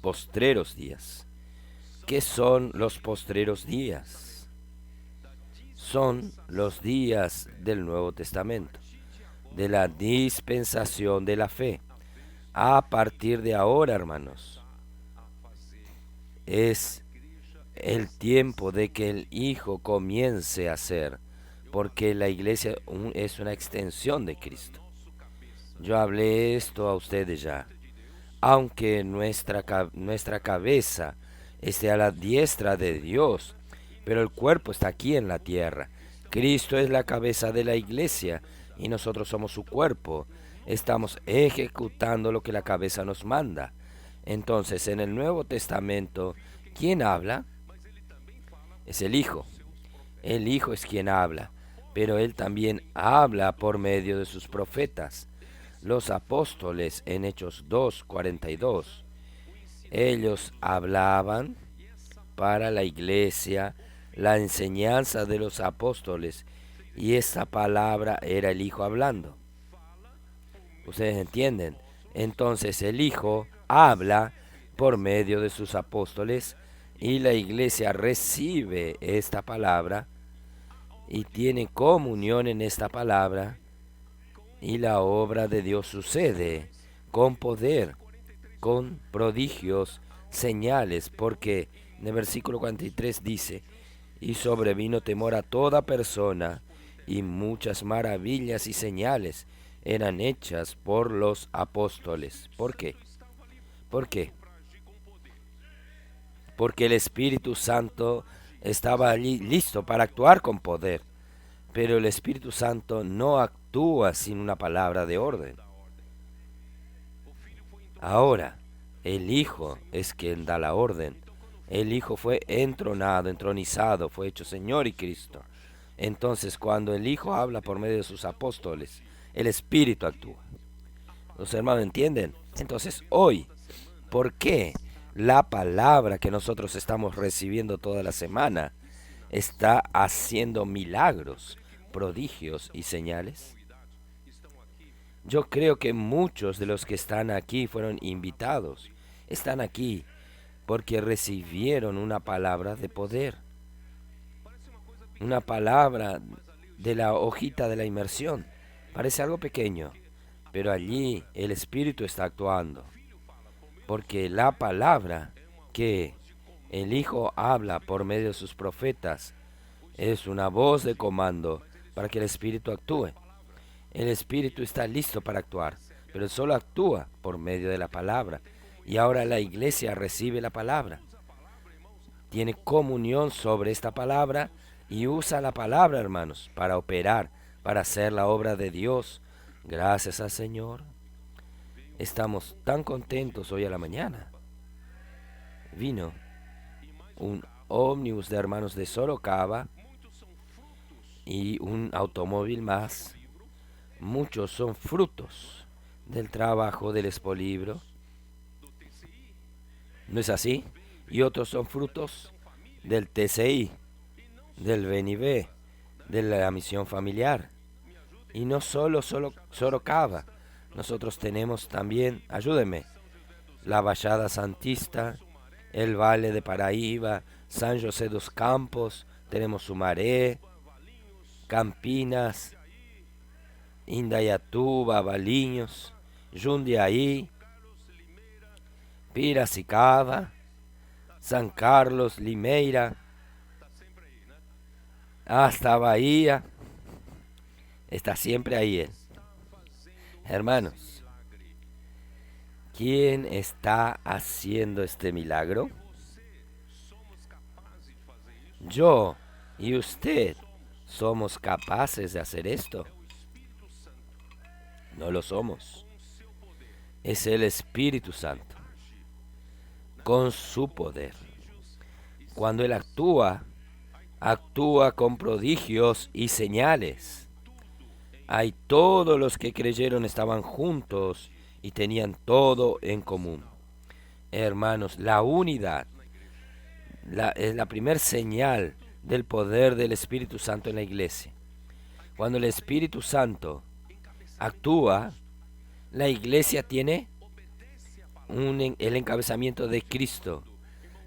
postreros días. ¿Qué son los postreros días? Son los días del Nuevo Testamento, de la dispensación de la fe. A partir de ahora, hermanos, es el tiempo de que el Hijo comience a ser, porque la iglesia es una extensión de Cristo. Yo hablé esto a ustedes ya. aunque nuestra cabeza esté a la diestra de Dios, pero el cuerpo está aquí en la tierra. Cristo es la cabeza de la iglesia y nosotros somos su cuerpo. Estamos ejecutando lo que la cabeza nos manda. Entonces, en el Nuevo Testamento, ¿quién habla? Es el Hijo. El Hijo es quien habla, pero Él también habla por medio de sus profetas. Los apóstoles en Hechos 2:42, ellos hablaban para la iglesia la enseñanza de los apóstoles y esta palabra era el Hijo hablando. ¿Ustedes entienden? Entonces el Hijo habla por medio de sus apóstoles y la iglesia recibe esta palabra y tiene comunión en esta palabra y la obra de Dios sucede con poder, con prodigios, señales, porque en el versículo 43 dice, y sobrevino temor a toda persona, y muchas maravillas y señales eran hechas por los apóstoles. ¿Por qué? ¿Por qué? Porque el Espíritu Santo estaba allí listo para actuar con poder, pero el Espíritu Santo no actúa sin una palabra de orden. Ahora, el Hijo es quien da la orden. El Hijo fue entronado, entronizado, fue hecho Señor y Cristo. Entonces, cuando el Hijo habla por medio de sus apóstoles, el Espíritu actúa. ¿Los hermanos entienden? Entonces, hoy, ¿por qué la palabra que nosotros estamos recibiendo toda la semana está haciendo milagros, prodigios y señales? Yo creo que muchos de los que están aquí fueron invitados. Están aquí porque recibieron una palabra de poder. Una palabra de la hojita de la inmersión. Parece algo pequeño, pero allí el Espíritu está actuando. Porque la palabra que el Hijo habla por medio de sus profetas es una voz de comando para que el Espíritu actúe. El Espíritu está listo para actuar, pero solo actúa por medio de la palabra. Y ahora la iglesia recibe la palabra. Tiene comunión sobre esta palabra y usa la palabra, hermanos, para operar, para hacer la obra de Dios. Gracias al Señor. Estamos tan contentos hoy a la mañana. Vino un ómnibus de hermanos de Sorocaba y un automóvil más. Muchos son frutos del trabajo del Expolibro. ¿No es así? Y otros son frutos del TCI, del BNB, de la misión familiar. Y no solo Sorocaba. Nosotros tenemos también, ayúdenme, la Vallada Santista, el Valle de Paraíba, San José dos Campos, tenemos Sumaré, Campinas, Indaiatuba, Valinhos, Jundiaí, Piracicaba, San Carlos, Limeira, hasta Bahía. Está siempre ahí él. Hermanos, ¿quién está haciendo este milagro? Yo y usted somos capaces de hacer esto. No lo somos. Es el Espíritu Santo, con su poder. Cuando Él actúa, actúa con prodigios y señales. Ahí todos los que creyeron estaban juntos y tenían todo en común. Hermanos, la unidad es la primer señal del poder del Espíritu Santo en la iglesia. Cuando el Espíritu Santo actúa, la iglesia tiene el encabezamiento de Cristo.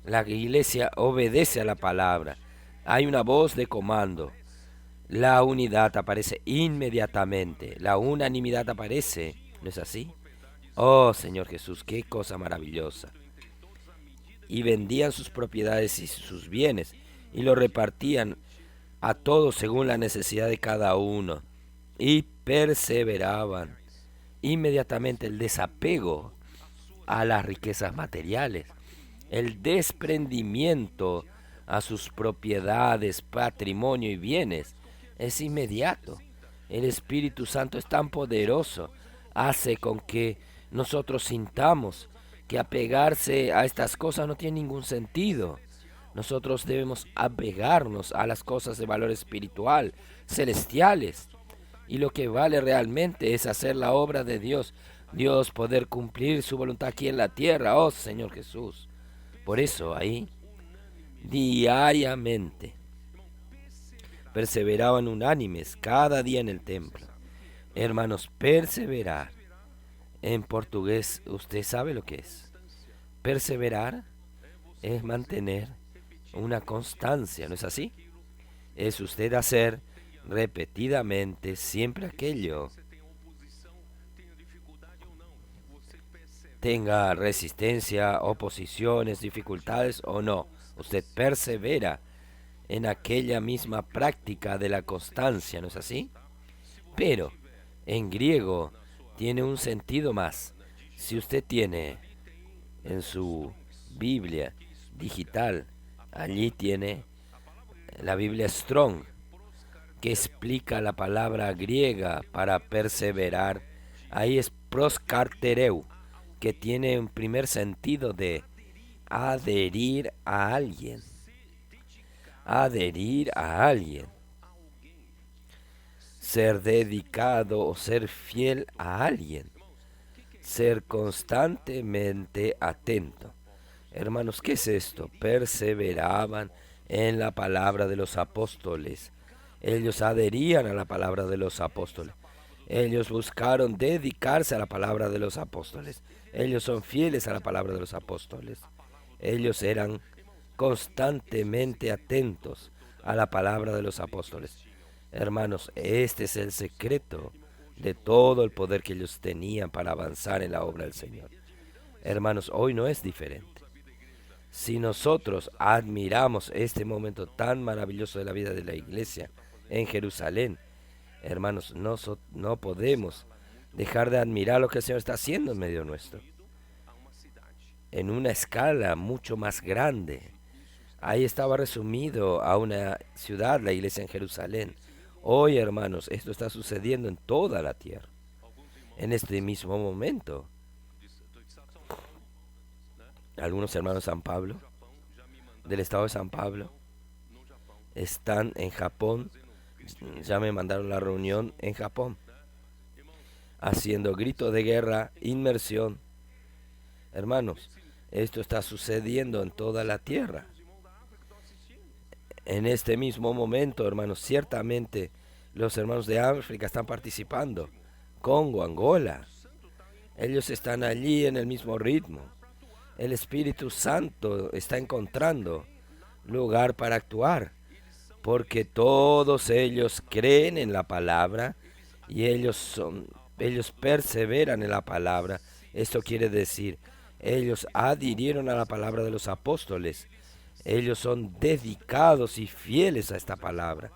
La iglesia obedece a la palabra. Hay una voz de comando. La unidad aparece inmediatamente. La unanimidad aparece. ¿No es así? Oh, Señor Jesús, qué cosa maravillosa. Y vendían sus propiedades y sus bienes y lo repartían a todos según la necesidad de cada uno. Y perseveraban. Inmediatamente el desapego a las riquezas materiales. El desprendimiento a sus propiedades, patrimonio y bienes es inmediato. El Espíritu Santo es tan poderoso, hace con que nosotros sintamos que apegarse a estas cosas no tiene ningún sentido. Nosotros debemos apegarnos a las cosas de valor espiritual, celestiales. Y lo que vale realmente es hacer la obra de Dios. Dios poder cumplir su voluntad aquí en la tierra, oh Señor Jesús. Por eso ahí, diariamente, perseveraban unánimes cada día en el templo. Hermanos, perseverar. En portugués, ¿usted sabe lo que es? Perseverar es mantener una constancia, ¿no es así? Es usted hacer repetidamente siempre aquello. Tenga resistencia, oposiciones, dificultades o no. Usted persevera en aquella misma práctica de la constancia, ¿no es así? Pero en griego tiene un sentido más. Si usted tiene en su Biblia digital, allí tiene la Biblia Strong, que explica la palabra griega para perseverar. Ahí es proskartereu, que tiene un primer sentido de adherir a alguien. Adherir a alguien. Ser dedicado o ser fiel a alguien. Ser constantemente atento. Hermanos, ¿qué es esto? Perseveraban en la palabra de los apóstoles. Ellos adherían a la palabra de los apóstoles. Ellos buscaron dedicarse a la palabra de los apóstoles. Ellos son fieles a la palabra de los apóstoles. Ellos eran constantemente atentos a la palabra de los apóstoles. Hermanos, este es el secreto de todo el poder que ellos tenían para avanzar en la obra del Señor. Hermanos, hoy no es diferente. Si nosotros admiramos este momento tan maravilloso de la vida de la iglesia en Jerusalén, hermanos, no podemos dejar de admirar lo que el Señor está haciendo en medio nuestro. En una escala mucho más grande. Ahí estaba resumido a una ciudad, la iglesia en Jerusalén. Hoy, hermanos, esto está sucediendo en toda la tierra. En este mismo momento. Algunos hermanos de San Pablo, del estado de San Pablo, están en Japón. Ya me mandaron la reunión en Japón, haciendo gritos de guerra, inmersión. Hermanos, esto está sucediendo en toda la tierra. En este mismo momento, hermanos, ciertamente los hermanos de África están participando. Congo, Angola. Ellos están allí en el mismo ritmo. El Espíritu Santo está encontrando lugar para actuar, porque todos ellos creen en la palabra y ellos perseveran en la palabra. Esto quiere decir, ellos adhirieron a la palabra de los apóstoles. Ellos son dedicados y fieles a esta palabra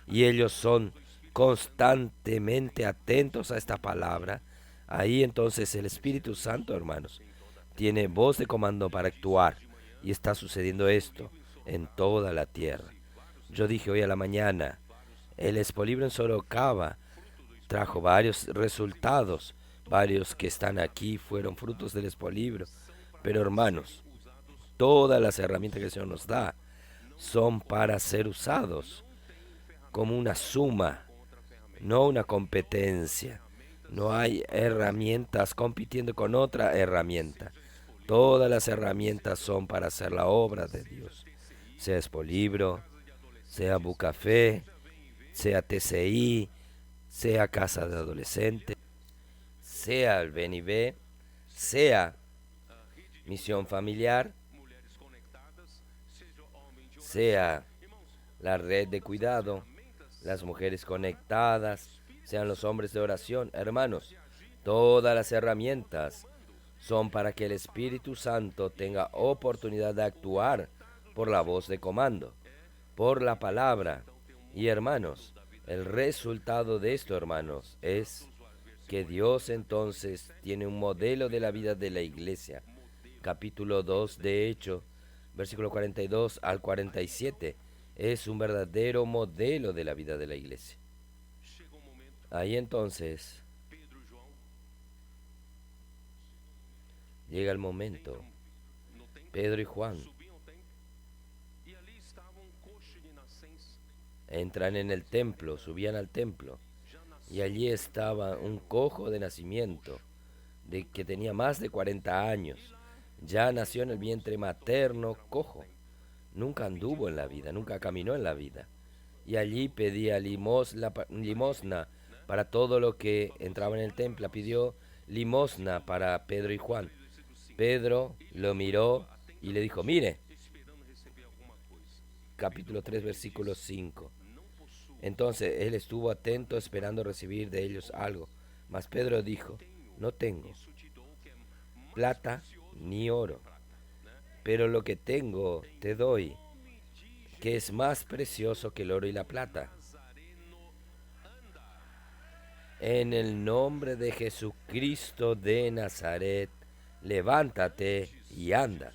y ellos son constantemente atentos a esta palabra. Ahí entonces el Espíritu Santo, hermanos, tiene voz de comando para actuar y está sucediendo esto en toda la tierra. Yo dije hoy a la mañana, el Expolibro en Sorocaba trajo varios resultados, varios que están aquí fueron frutos del Expolibro, pero hermanos, todas las herramientas que el Señor nos da son para ser usados como una suma, no una competencia. No hay herramientas compitiendo con otra herramienta. Todas las herramientas son para hacer la obra de Dios. Sea Expolibro, sea Bucafé, sea TCI, sea Casa de Adolescentes, sea el BNB, sea Misión Familiar, sea la red de cuidado, las mujeres conectadas, sean los hombres de oración. Hermanos, todas las herramientas son para que el Espíritu Santo tenga oportunidad de actuar por la voz de comando, por la palabra. Y hermanos, el resultado de esto, hermanos, es que Dios entonces tiene un modelo de la vida de la iglesia. Capítulo 2 de Hechos, versículo 42 al 47, es un verdadero modelo de la vida de la iglesia. Ahí entonces llega el momento. Pedro y Juan entran en el templo, subían al templo, y allí estaba un cojo de nacimiento, de que tenía más de 40 años. Ya nació en el vientre materno cojo. Nunca anduvo en la vida, nunca caminó en la vida. Y allí pedía limosna para todo lo que entraba en el templo. Pidió limosna para Pedro y Juan. Pedro lo miró y le dijo, mire, capítulo 3, versículo 5. Entonces él estuvo atento esperando recibir de ellos algo. Mas Pedro dijo, no tengo plata ni oro, pero lo que tengo te doy, que es más precioso que el oro y la plata. En el nombre de Jesucristo de Nazaret, levántate y anda.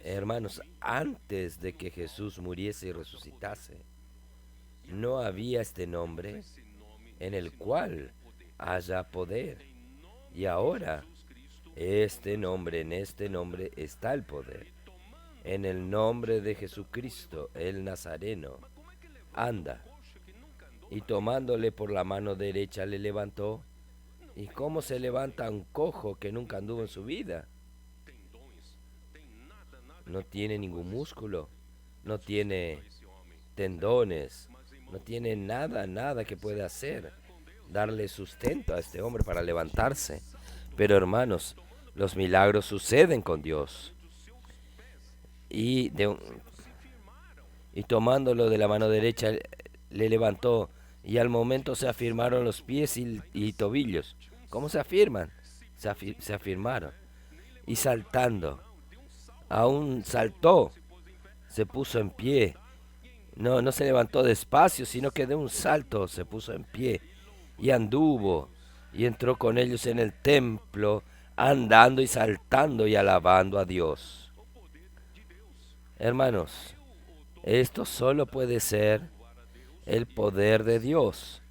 Hermanos, antes de que Jesús muriese y resucitase, no había este nombre en el cual haya poder. Y ahora, en este nombre está el poder. En el nombre de Jesucristo, el Nazareno, anda. Y tomándole por la mano derecha le levantó. ¿Y cómo se levanta un cojo que nunca anduvo en su vida? No tiene ningún músculo, no tiene tendones, no tiene nada que pueda hacer, darle sustento a este hombre para levantarse. Pero hermanos, los milagros suceden con Dios. Y tomándolo de la mano derecha le levantó, y al momento se afirmaron los pies y tobillos. ¿Cómo se afirman? Se afirmaron. Y saltando, aún saltó, se puso en pie. No se levantó despacio, sino que de un salto se puso en pie y anduvo y entró con ellos en el templo, andando y saltando y alabando a Dios. Hermanos, esto solo puede ser el poder de Dios.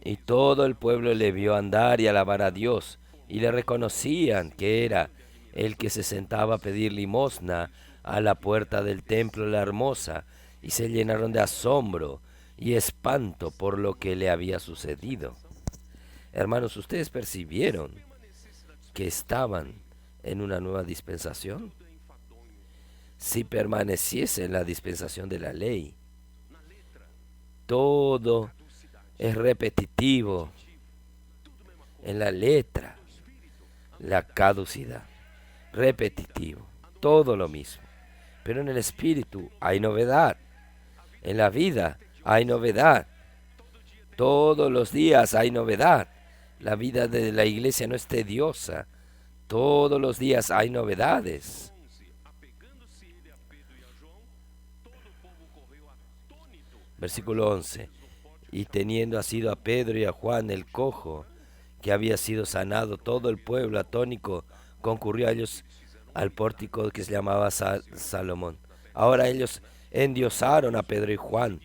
Y todo el pueblo le vio andar y alabar a Dios, y le reconocían que era el que se sentaba a pedir limosna a la puerta del templo la hermosa, y se llenaron de asombro y espanto por lo que le había sucedido. Hermanos, ¿ustedes percibieron que estaban en una nueva dispensación? Si permaneciese en la dispensación de la ley, todo es repetitivo. En la letra, la caducidad, repetitivo, todo lo mismo. Pero en el espíritu hay novedad. En la vida hay novedad. Todos los días hay novedad. La vida de la iglesia no es tediosa. Todos los días hay novedades. Versículo 11. Y teniendo asido a Pedro y a Juan el cojo, que había sido sanado, todo el pueblo atónico concurrió a ellos al pórtico que se llamaba Salomón. Ahora ellos endiosaron a Pedro y Juan,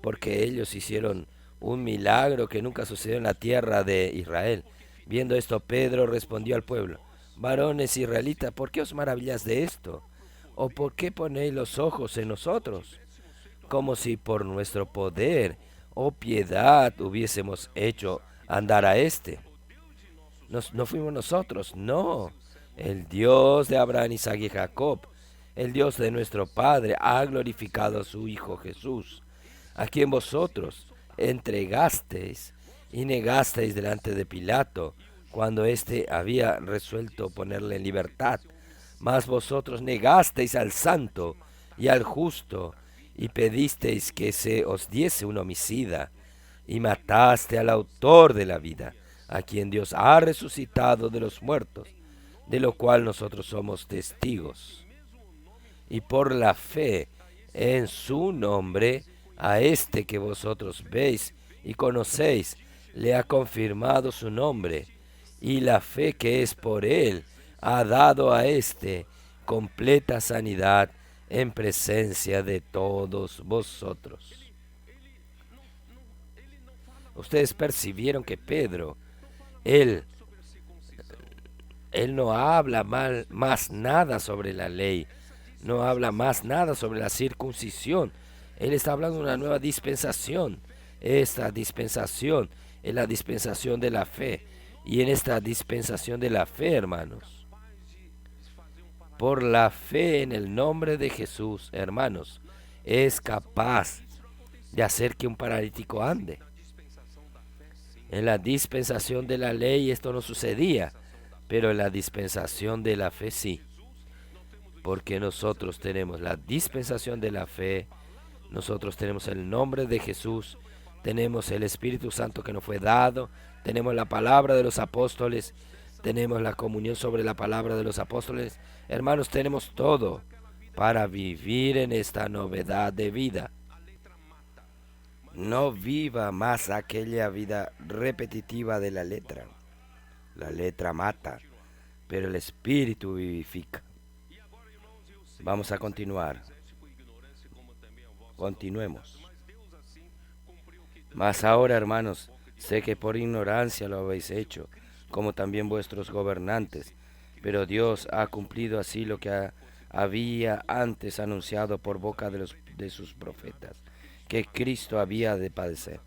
porque ellos hicieron un milagro que nunca sucedió en la tierra de Israel. Viendo esto, Pedro respondió al pueblo: varones israelitas, ¿por qué os maravilláis de esto? ¿O por qué ponéis los ojos en nosotros? Como si por nuestro poder o piedad hubiésemos hecho andar a este. No fuimos nosotros, no. El Dios de Abraham, Isaac y Jacob, el Dios de nuestro Padre, ha glorificado a su Hijo Jesús, a quien vosotros entregasteis y negasteis delante de Pilato, cuando éste había resuelto ponerle en libertad. Mas vosotros negasteis al santo y al justo, y pedisteis que se os diese un homicida, y mataste al autor de la vida, a quien Dios ha resucitado de los muertos, de lo cual nosotros somos testigos. Y por la fe en su nombre A este que vosotros veis y conocéis, le ha confirmado su nombre, y la fe que es por él ha dado a este completa sanidad en presencia de todos vosotros. Ustedes percibieron que Pedro, él no habla más nada sobre la ley, no habla más nada sobre la circuncisión. Él está hablando de una nueva dispensación. Esta dispensación es la dispensación de la fe. Y en esta dispensación de la fe, hermanos, por la fe en el nombre de Jesús, hermanos, es capaz de hacer que un paralítico ande. En la dispensación de la ley esto no sucedía, pero en la dispensación de la fe sí. Porque nosotros tenemos la dispensación de la fe, nosotros tenemos el nombre de Jesús, tenemos el Espíritu Santo que nos fue dado, tenemos la palabra de los apóstoles, tenemos la comunión sobre la palabra de los apóstoles. Hermanos, tenemos todo para vivir en esta novedad de vida. No viva más aquella vida repetitiva de la letra. La letra mata, pero el Espíritu vivifica. Vamos a continuar. Continuemos. Mas ahora, hermanos, sé que por ignorancia lo habéis hecho, como también vuestros gobernantes, pero Dios ha cumplido así lo que había antes anunciado por boca de sus profetas, que Cristo había de padecer.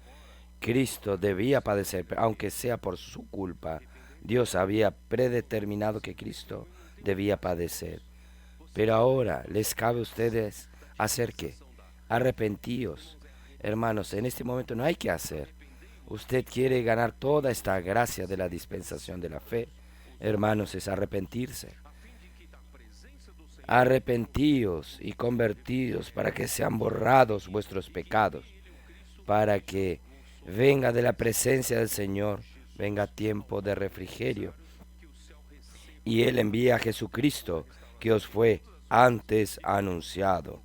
Cristo debía padecer, aunque sea por su culpa. Dios había predeterminado que Cristo debía padecer. Pero ahora les cabe a ustedes hacer ¿qué? Arrepentíos. Hermanos, en este momento no hay que hacer. Usted quiere ganar toda esta gracia de la dispensación de la fe. Hermanos, es arrepentirse. Arrepentíos y convertidos para que sean borrados vuestros pecados, para que venga de la presencia del Señor, venga tiempo de refrigerio. Y Él envía a Jesucristo, que os fue antes anunciado,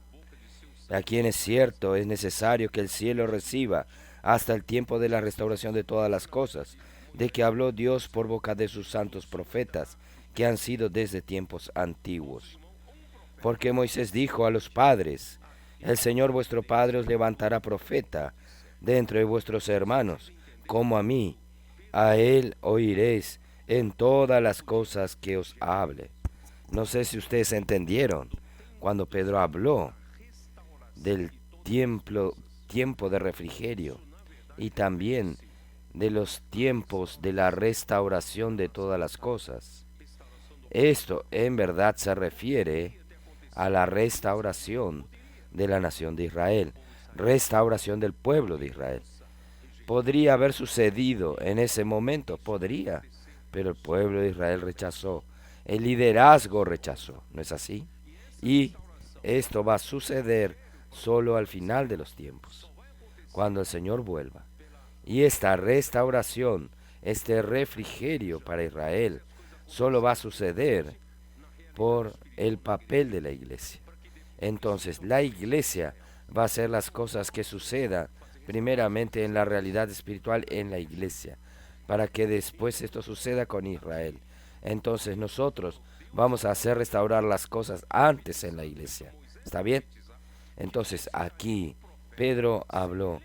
a quien es cierto es necesario que el cielo reciba hasta el tiempo de la restauración de todas las cosas, de que habló Dios por boca de sus santos profetas, que han sido desde tiempos antiguos. Porque Moisés dijo a los padres: el Señor vuestro Padre os levantará profeta de entre vuestros hermanos, como a mí. A él oiréis en todas las cosas que os hable. No sé si ustedes entendieron cuando Pedro habló del tiempo de refrigerio y también de los tiempos de la restauración de todas las cosas. Esto en verdad se refiere a la restauración de la nación de Israel, restauración del pueblo de Israel. Podría haber sucedido en ese momento, podría, pero el pueblo de Israel rechazó, el liderazgo rechazó, ¿no es así? Y esto va a suceder solo al final de los tiempos, cuando el Señor vuelva. Y esta restauración, este refrigerio para Israel, solo va a suceder por el papel de la iglesia. Entonces, la iglesia va a hacer las cosas que sucedan primeramente en la realidad espiritual en la iglesia, para que después esto suceda con Israel. Entonces nosotros vamos a hacer restaurar las cosas antes en la iglesia. ¿Está bien? Entonces aquí Pedro habló.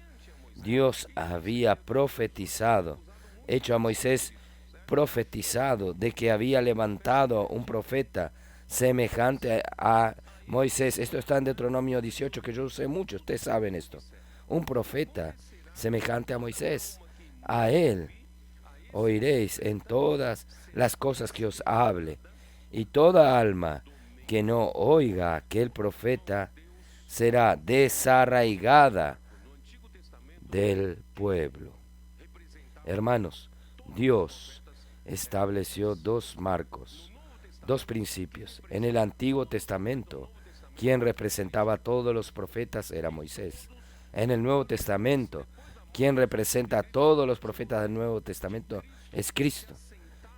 Dios había profetizado, hecho a Moisés profetizado de que había levantado un profeta semejante a Moisés. Esto está en Deuteronomio 18, que yo sé mucho, ustedes saben esto. Un profeta semejante a Moisés. A él oiréis en todas las cosas que os hable, y toda alma que no oiga a aquel profeta será desarraigada del pueblo. Hermanos, Dios estableció dos marcos, dos principios. En el Antiguo Testamento, quien representaba a todos los profetas era Moisés. En el Nuevo Testamento, quien representa a todos los profetas del Nuevo Testamento es Cristo.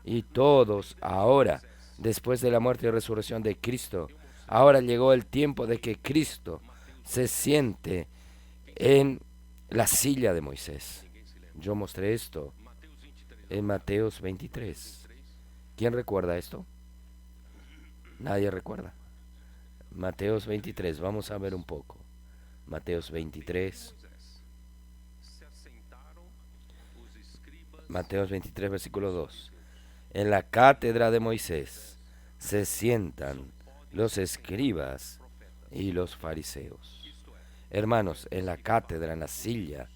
Y todos ahora, después de la muerte y resurrección de Cristo, ahora llegó el tiempo de que Cristo se siente en la silla de Moisés. Yo mostré esto en Mateos 23. ¿Quién recuerda esto? Nadie recuerda. Mateos 23, vamos a ver un poco. Mateos 23. Mateos 23, versículo 2. En la cátedra de Moisés se sientan los escribas y los fariseos. Hermanos, en la cátedra, en la silla,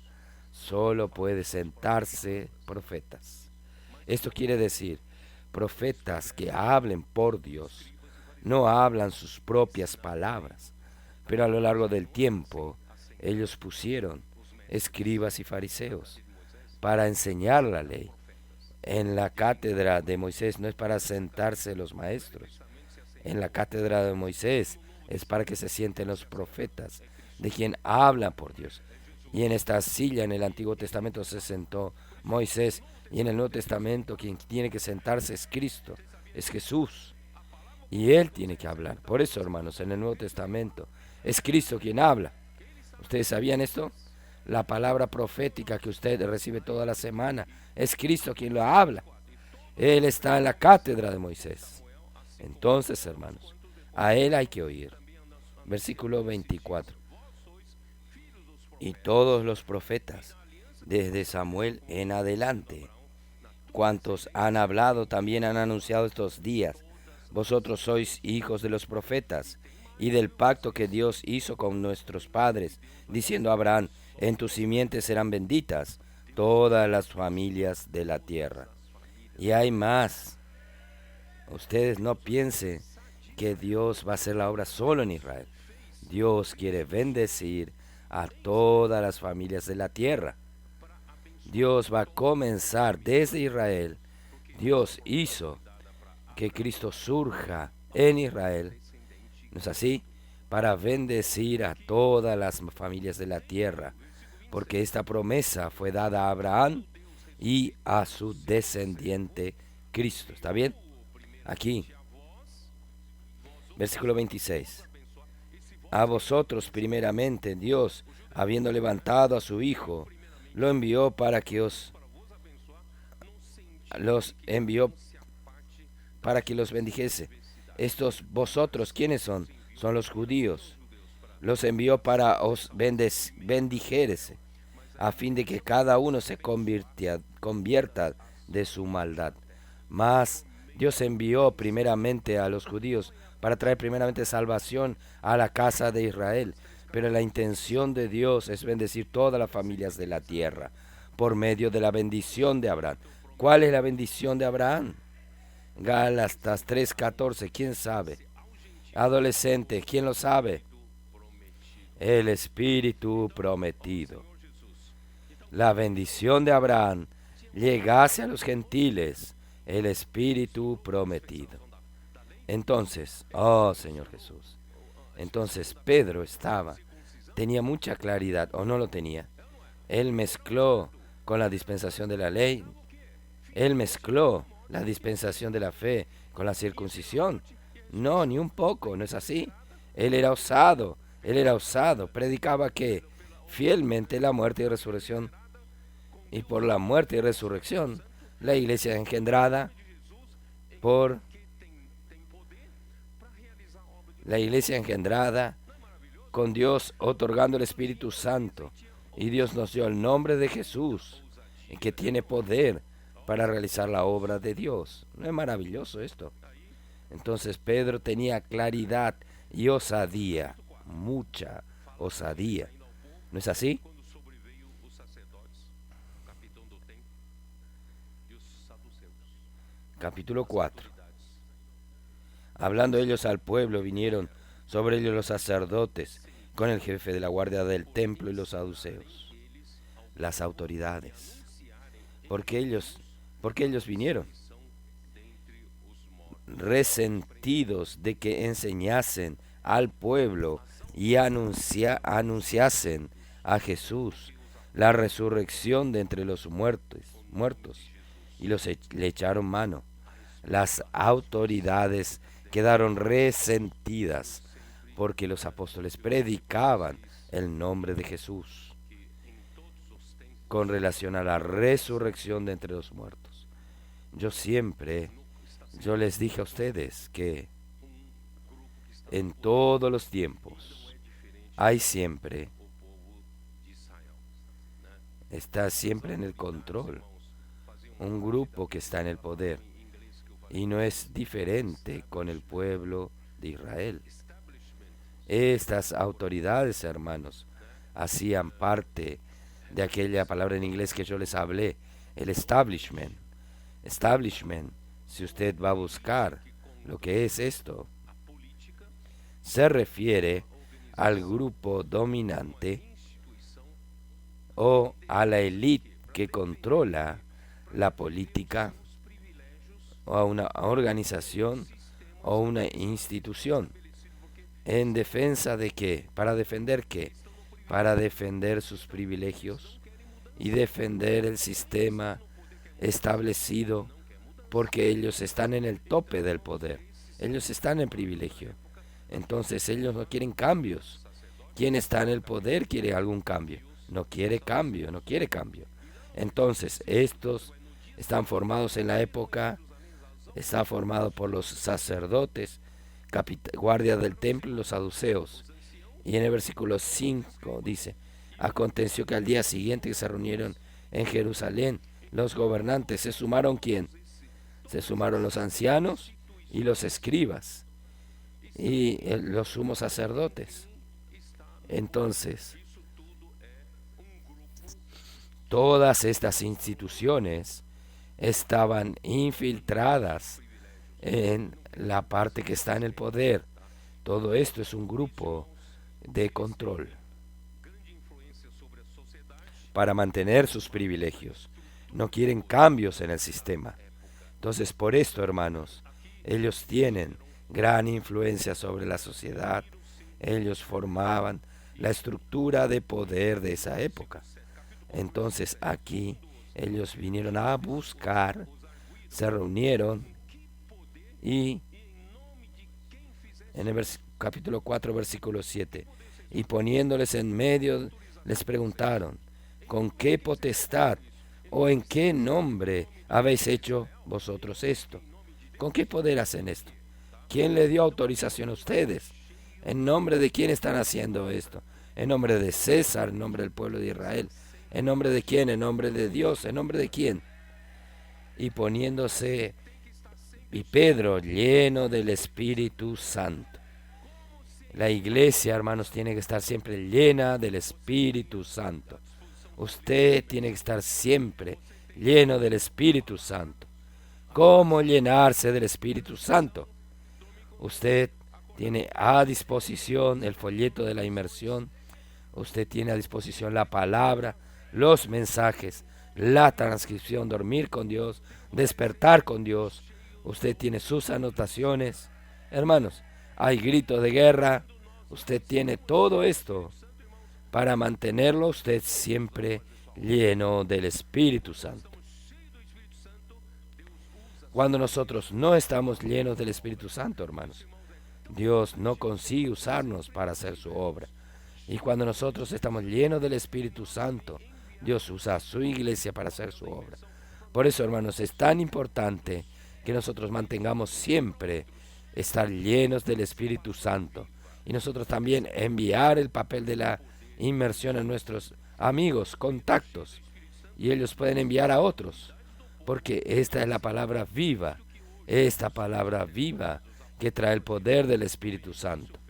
solo puede sentarse profetas. Esto quiere decir, profetas que hablen por Dios, no hablan sus propias palabras, pero a lo largo del tiempo ellos pusieron escribas y fariseos para enseñar la ley. En la cátedra de Moisés no es para sentarse los maestros. En la cátedra de Moisés es para que se sienten los profetas, de quien habla por Dios. Y en esta silla en el Antiguo Testamento se sentó Moisés, y en el Nuevo Testamento quien tiene que sentarse es Cristo, es Jesús. Y Él tiene que hablar. Por eso, hermanos, en el Nuevo Testamento es Cristo quien habla. ¿Ustedes sabían esto? La palabra profética que usted recibe toda la semana es Cristo quien lo habla. Él está en la cátedra de Moisés. Entonces, hermanos, a Él hay que oír. Versículo 24. Y todos los profetas, desde Samuel en adelante, cuantos han hablado también han anunciado estos días. Vosotros sois hijos de los profetas y del pacto que Dios hizo con nuestros padres, diciendo a Abraham, en tus simientes serán benditas todas las familias de la tierra. Y hay más. Ustedes no piensen que Dios va a hacer la obra solo en Israel. Dios quiere bendecir a todas las familias de la tierra. Dios va a comenzar desde Israel. Dios hizo que Cristo surja en Israel, ¿no es así? Para bendecir a todas las familias de la tierra, porque esta promesa fue dada a Abraham y a su descendiente Cristo. ¿Está bien? Aquí, versículo 26. A vosotros primeramente Dios, habiendo levantado a su Hijo, lo envió para que los bendijese. Estos vosotros, ¿quiénes son? Son los judíos. Los envió para os bendijérese, a fin de que cada uno se convierta de su maldad. Mas Dios envió primeramente a los judíos para traer primeramente salvación a la casa de Israel. Pero la intención de Dios es bendecir todas las familias de la tierra por medio de la bendición de Abraham. ¿Cuál es la bendición de Abraham? Gálatas 3:14, ¿quién sabe? Adolescente, ¿quién lo sabe? El Espíritu prometido. La bendición de Abraham llegase a los gentiles, el Espíritu prometido. Entonces, oh Señor Jesús, entonces Pedro tenía mucha claridad, ¿o no lo tenía? Él mezcló con la dispensación de la ley, él mezcló la dispensación de la fe con la circuncisión. No, ni un poco, no es así. Él era osado, predicaba que fielmente la muerte y resurrección, y por la muerte y resurrección, la iglesia engendrada por la iglesia engendrada con Dios otorgando el Espíritu Santo, y Dios nos dio el nombre de Jesús, que tiene poder para realizar la obra de Dios. ¿No es maravilloso esto? Entonces Pedro tenía claridad y osadía, mucha osadía. ¿No es así? Capítulo 4. Hablando ellos al pueblo, vinieron sobre ellos los sacerdotes, con el jefe de la guardia del templo y los saduceos, las autoridades. ¿Por qué ellos vinieron? Resentidos de que enseñasen al pueblo y anunciasen a Jesús la resurrección de entre los muertos, y le echaron mano. Las autoridades quedaron resentidas porque los apóstoles predicaban el nombre de Jesús. con relación a la resurrección de entre los muertos. Yo les dije a ustedes que en todos los tiempos hay siempre, está siempre en el control, un grupo que está en el poder, y no es diferente con el pueblo de Israel. Estas autoridades, hermanos, hacían parte de aquella palabra en inglés que yo les hablé, el establishment. Establishment, si usted va a buscar lo que es esto, se refiere al grupo dominante o a la élite que controla la política o a una organización o una institución. ¿En defensa de qué? ¿Para defender qué? Para defender sus privilegios y defender el sistema establecido, porque ellos están en el tope del poder. Ellos están en privilegio. Entonces ellos no quieren cambios. Quien está en el poder quiere algún cambio. No quiere cambio, no quiere cambio. Entonces estos están formados en la época, está formado por los sacerdotes, guardias del templo y los saduceos. Y en el versículo 5 dice: aconteció que al día siguiente que se reunieron en Jerusalén los gobernantes, ¿se sumaron quién? Se sumaron los ancianos y los escribas y los sumos sacerdotes. Entonces, todas estas instituciones estaban infiltradas en la parte que está en el poder. Todo esto es un grupo de control para mantener sus privilegios. No quieren cambios en el sistema. Entonces, por esto, hermanos, ellos tienen gran influencia sobre la sociedad. Ellos formaban la estructura de poder de esa época. Entonces, aquí ellos vinieron a buscar, se reunieron y en el capítulo 4, versículo 7, y poniéndoles en medio, les preguntaron: ¿con qué potestad o en qué nombre habéis hecho vosotros esto? ¿Con qué poder hacen esto? ¿Quién le dio autorización a ustedes? ¿En nombre de quién están haciendo esto? ¿En nombre de César? ¿En nombre del pueblo de Israel? ¿En nombre de quién? ¿En nombre de Dios? ¿En nombre de quién? Y poniéndose, y Pedro lleno del Espíritu Santo. La iglesia, hermanos, tiene que estar siempre llena del Espíritu Santo. Usted tiene que estar siempre lleno del Espíritu Santo. ¿Cómo llenarse del Espíritu Santo? Usted tiene a disposición el folleto de la inmersión. Usted tiene a disposición la palabra, los mensajes, la transcripción, dormir con Dios, despertar con Dios. Usted tiene sus anotaciones. Hermanos, hay gritos de guerra. Usted tiene todo esto para mantenerlo usted siempre lleno del Espíritu Santo. Cuando nosotros no estamos llenos del Espíritu Santo, hermanos, Dios no consigue usarnos para hacer su obra. Y cuando nosotros estamos llenos del Espíritu Santo, Dios usa a su iglesia para hacer su obra. Por eso, hermanos, es tan importante que nosotros mantengamos siempre estar llenos del Espíritu Santo. Y nosotros también enviar el papel de la inmersión a nuestros amigos, contactos. Y ellos pueden enviar a otros. Porque esta es la palabra viva. Esta palabra viva que trae el poder del Espíritu Santo.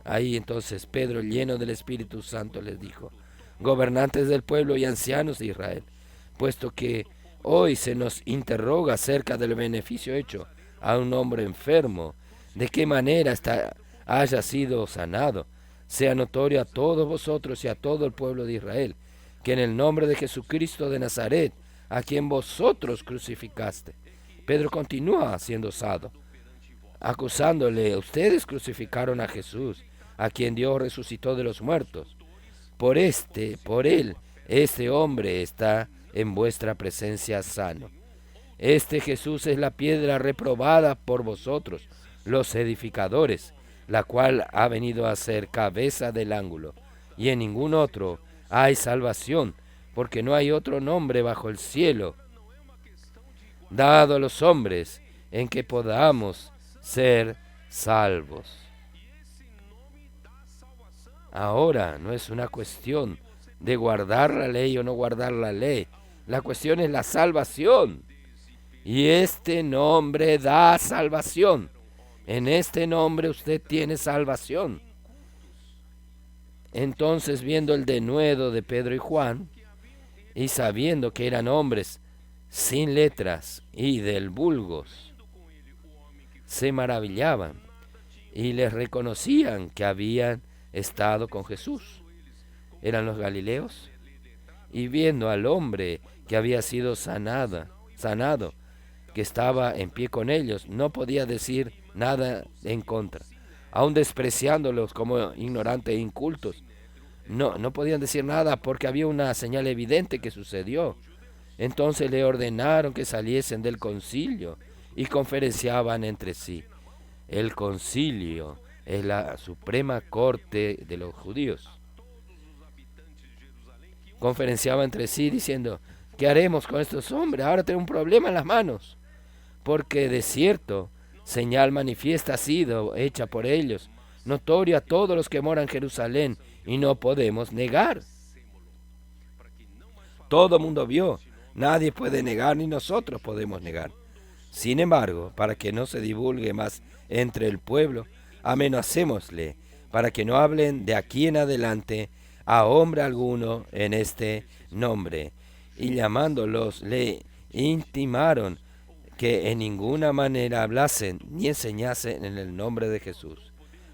Ahí entonces Pedro, lleno del Espíritu Santo, les dijo: gobernantes del pueblo y ancianos de Israel, puesto que hoy se nos interroga acerca del beneficio hecho a un hombre enfermo, de qué manera haya sido sanado, sea notorio a todos vosotros y a todo el pueblo de Israel, que en el nombre de Jesucristo de Nazaret, a quien vosotros crucificaste. Pedro continúa siendo osado, acusándole: ustedes crucificaron a Jesús, a quien Dios resucitó de los muertos. Por él, este hombre está en vuestra presencia sano. Este Jesús es la piedra reprobada por vosotros, los edificadores, la cual ha venido a ser cabeza del ángulo, y en ningún otro hay salvación, porque no hay otro nombre bajo el cielo dado a los hombres en que podamos ser salvos. Ahora no es una cuestión de guardar la ley o no guardar la ley. La cuestión es la salvación. Y este nombre da salvación. En este nombre usted tiene salvación. Entonces, viendo el denuedo de Pedro y Juan, y sabiendo que eran hombres sin letras y del vulgos, se maravillaban y les reconocían que habían estado con Jesús. Eran los galileos. Y viendo al hombre que había sido sanado, que estaba en pie con ellos, no podía decir nada en contra, aun despreciándolos como ignorantes e incultos. No podían decir nada porque había una señal evidente que sucedió. Entonces le ordenaron que saliesen del concilio y conferenciaban entre sí. El concilio es la suprema corte de los judíos. Conferenciaban entre sí diciendo: ¿qué haremos con estos hombres? Ahora tenemos un problema en las manos, porque de cierto señal manifiesta ha sido hecha por ellos, notoria a todos los que moran en Jerusalén, y no podemos negar. Todo el mundo vio, nadie puede negar, ni nosotros podemos negar. Sin embargo, para que no se divulgue más entre el pueblo, amenacémosle, para que no hablen de aquí en adelante a hombre alguno en este nombre. Y llamándolos, le intimaron que en ninguna manera hablasen ni enseñasen en el nombre de Jesús.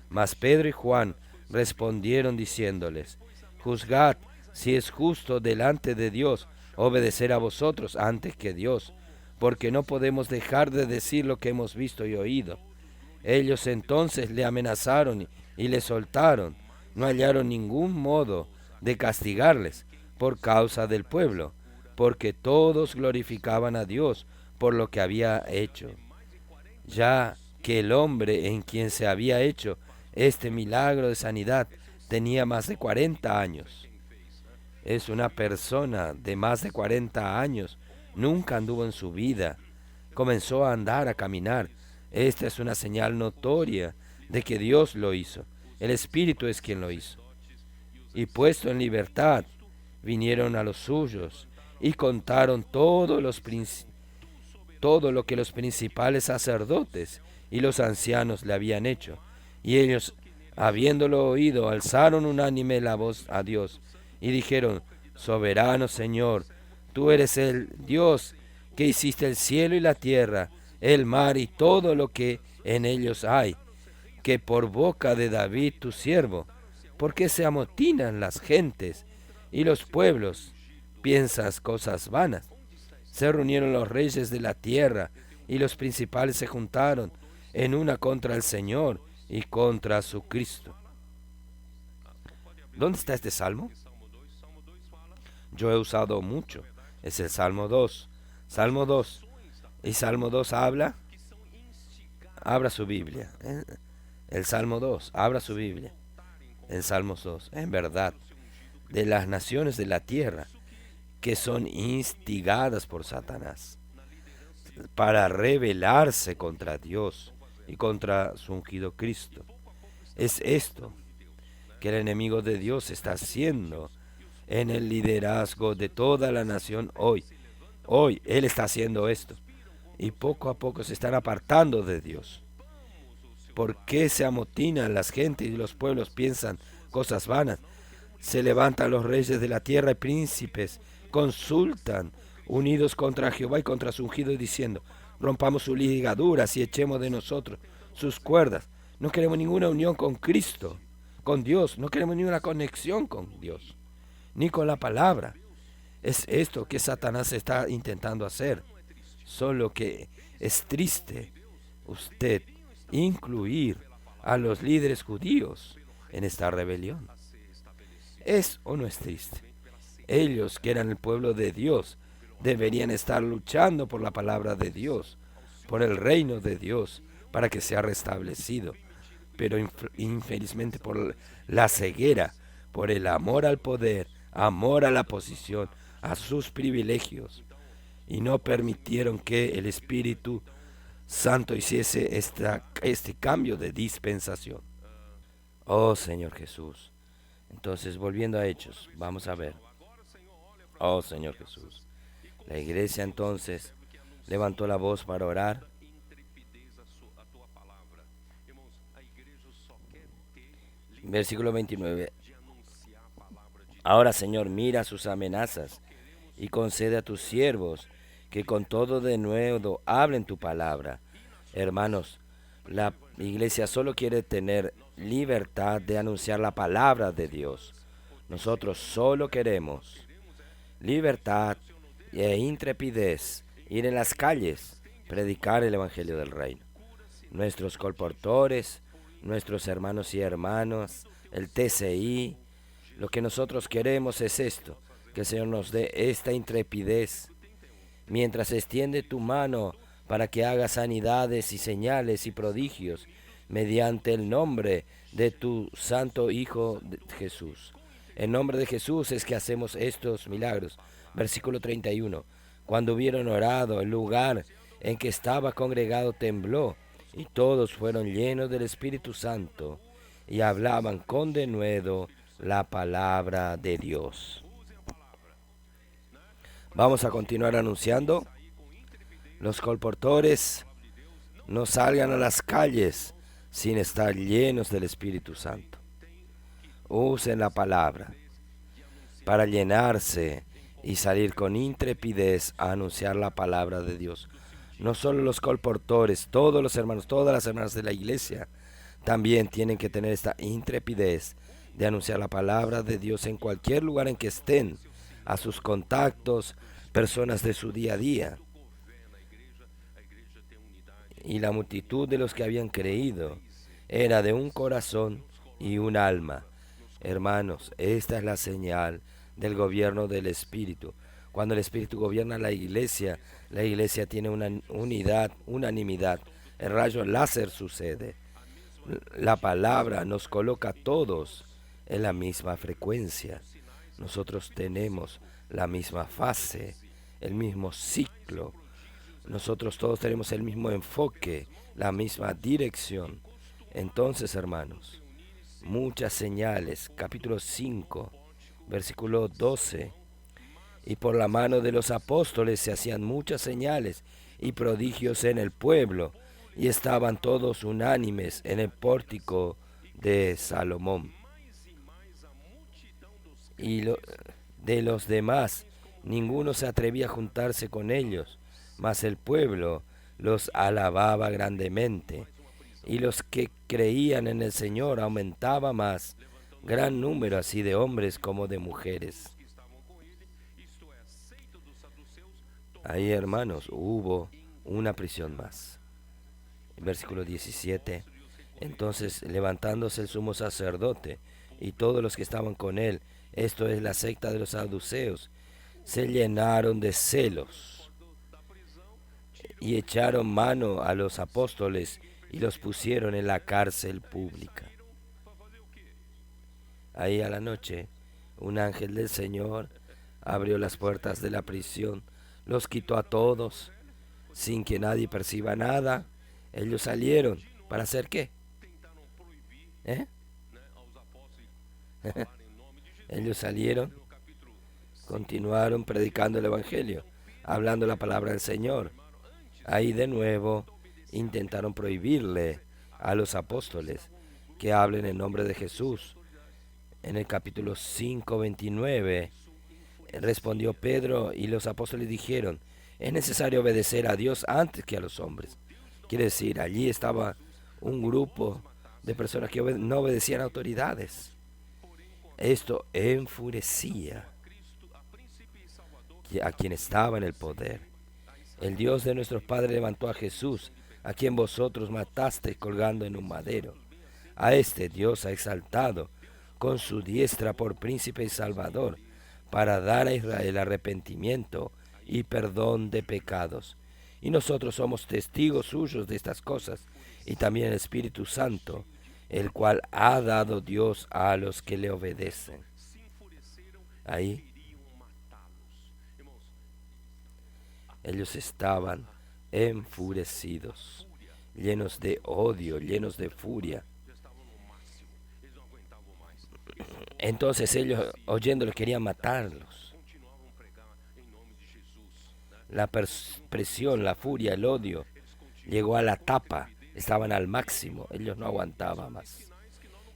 Mas Pedro y Juan respondieron diciéndoles: juzgad si es justo delante de Dios obedecer a vosotros antes que Dios, porque no podemos dejar de decir lo que hemos visto y oído. Ellos entonces le amenazaron y le soltaron. No hallaron ningún modo de castigarles por causa del pueblo, porque todos glorificaban a Dios por lo que había hecho, ya que el hombre en quien se había hecho este milagro de sanidad tenía más de 40 años. Es una persona de más de 40 años, nunca anduvo en su vida, comenzó a andar, a caminar. Esta es una señal notoria de que Dios lo hizo. El Espíritu es quien lo hizo. Y puesto en libertad, vinieron a los suyos y contaron todo lo que los principales sacerdotes y los ancianos le habían hecho. Y ellos, habiéndolo oído, alzaron unánime la voz a Dios y dijeron: soberano Señor, tú eres el Dios que hiciste el cielo y la tierra, el mar y todo lo que en ellos hay, que por boca de David tu siervo, ¿por qué se amotinan las gentes y los pueblos? Piensas cosas vanas. Se reunieron los reyes de la tierra y los principales se juntaron en una contra el Señor y contra su Cristo. ¿Dónde está este salmo? Yo he usado mucho. Es el Salmo 2. Salmo 2. ¿Y Salmo 2 habla? Abra su Biblia. El Salmo 2. Abra su Biblia. En Salmos 2. En verdad, de las naciones de la tierra que son instigadas por Satanás para rebelarse contra Dios y contra su ungido Cristo. Es esto que el enemigo de Dios está haciendo en el liderazgo de toda la nación hoy. Hoy Él está haciendo esto. Y poco a poco se están apartando de Dios. ¿Por qué se amotinan las gentes y los pueblos piensan cosas vanas? Se levantan los reyes de la tierra y príncipes consultan, unidos contra Jehová y contra su ungido, diciendo: rompamos sus ligaduras y echemos de nosotros sus cuerdas. No queremos ninguna unión con Cristo, con Dios. No queremos ninguna conexión con Dios, ni con la palabra. Es esto que Satanás está intentando hacer. Solo que es triste usted incluir a los líderes judíos en esta rebelión. ¿Es o no es triste? Ellos, que eran el pueblo de Dios, deberían estar luchando por la palabra de Dios, por el reino de Dios, para que sea restablecido. Pero infelizmente por la ceguera, por el amor al poder, amor a la posición, a sus privilegios y no permitieron que el Espíritu Santo hiciese este cambio de dispensación. Oh Señor Jesús. Entonces, volviendo a Hechos, vamos a ver. Oh Señor Jesús. La iglesia entonces levantó la voz para orar. Versículo 29. Ahora, Señor, mira sus amenazas y concede a tus siervos que con todo denuedo hablen tu palabra. Hermanos, la iglesia solo quiere tener libertad de anunciar la palabra de Dios. Nosotros solo queremos libertad e intrepidez, ir en las calles, predicar el Evangelio del Reino. Nuestros colportores, nuestros hermanos y hermanas, el TCI, lo que nosotros queremos es esto, que el Señor nos dé esta intrepidez, mientras extiende tu mano para que haga sanidades y señales y prodigios mediante el nombre de tu Santo Hijo Jesús. En nombre de Jesús es que hacemos estos milagros. Versículo 31. Cuando hubieron orado, el lugar en que estaba congregado tembló, y todos fueron llenos del Espíritu Santo, y hablaban con denuedo la palabra de Dios. Vamos a continuar anunciando. Los colportores no salgan a las calles sin estar llenos del Espíritu Santo. Usen la palabra para llenarse y salir con intrepidez a anunciar la palabra de Dios. No solo los colportores, todos los hermanos, todas las hermanas de la iglesia también tienen que tener esta intrepidez de anunciar la palabra de Dios en cualquier lugar en que estén, a sus contactos, personas de su día a día. Y la multitud de los que habían creído era de un corazón y un alma. Hermanos, esta es la señal del gobierno del Espíritu. Cuando el Espíritu gobierna la iglesia tiene una unidad, unanimidad. El rayo láser sucede. La palabra nos coloca a todos en la misma frecuencia. Nosotros tenemos la misma fase, el mismo ciclo. Nosotros todos tenemos el mismo enfoque, la misma dirección. Entonces, hermanos, muchas señales, capítulo 5, versículo 12. Y por la mano de los apóstoles se hacían muchas señales y prodigios en el pueblo, y estaban todos unánimes en el pórtico de Salomón. Y de los demás, ninguno se atrevía a juntarse con ellos, mas el pueblo los alababa grandemente. Y los que creían en el Señor aumentaba más, gran número así de hombres como de mujeres. Ahí, hermanos, hubo una prisión más. Versículo 17. Entonces, levantándose el sumo sacerdote y todos los que estaban con él, esto es la secta de los saduceos, se llenaron de celos y echaron mano a los apóstoles y los pusieron en la cárcel pública. Ahí a la noche, un ángel del Señor abrió las puertas de la prisión, los quitó a todos, sin que nadie perciba nada. Ellos salieron, ¿para hacer qué? Ellos salieron, continuaron predicando el Evangelio, hablando la palabra del Señor. Ahí de nuevo intentaron prohibirle a los apóstoles que hablen en nombre de Jesús. En el capítulo 5, 29, respondió Pedro y los apóstoles dijeron: es necesario obedecer a Dios antes que a los hombres. Quiere decir, allí estaba un grupo de personas que no obedecían a autoridades. Esto enfurecía a quien estaba en el poder. El Dios de nuestros padres levantó a Jesús, a quien vosotros matasteis colgando en un madero. A este Dios ha exaltado con su diestra por príncipe y salvador, para dar a Israel arrepentimiento y perdón de pecados. Y nosotros somos testigos suyos de estas cosas, y también el Espíritu Santo, el cual ha dado Dios a los que le obedecen. Ahí Ellos estaban enfurecidos, llenos de odio, llenos de furia. Entonces ellos, oyéndolo, querían matarlos. La presión, la furia, el odio llegó a la tapa, estaban al máximo, ellos no aguantaban más.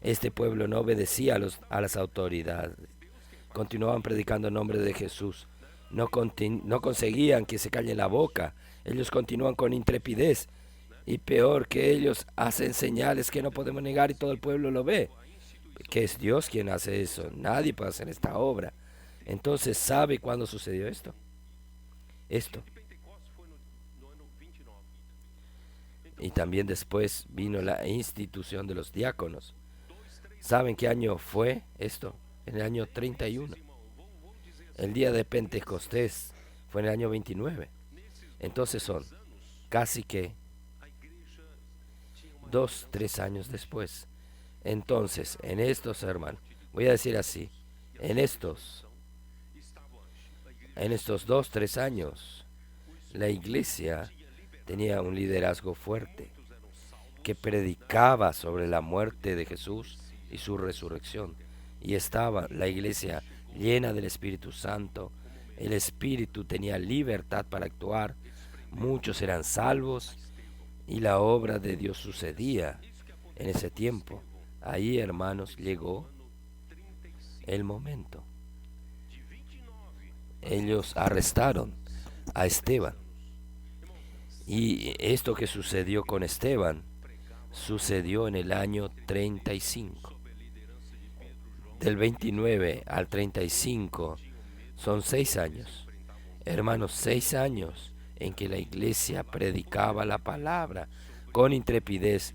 Este pueblo no obedecía a las autoridades, continuaban predicando el nombre de Jesús, no conseguían que se calle la boca, ellos continúan con intrepidez, y peor que ellos hacen señales que no podemos negar y todo el pueblo lo ve, que es Dios quien hace eso, nadie puede hacer esta obra. Entonces, ¿sabe cuándo sucedió esto? Y también después vino la institución de los diáconos. ¿Saben qué año fue esto? En el año 31. El día de Pentecostés fue en el año 29. Entonces son casi que 3 años después. Entonces, en estos, hermanos, voy a decir así, en estos 3 años, la iglesia tenía un liderazgo fuerte que predicaba sobre la muerte de Jesús y su resurrección. Y estaba la iglesia llena del Espíritu Santo. El Espíritu tenía libertad para actuar. Muchos eran salvos y la obra de Dios sucedía en ese tiempo. Ahí, hermanos, llegó el momento. Ellos arrestaron a Esteban. Y esto que sucedió con Esteban sucedió en el año 35. Del 29 al 35 son 6 años. Hermanos, 6 años en que la iglesia predicaba la palabra con intrepidez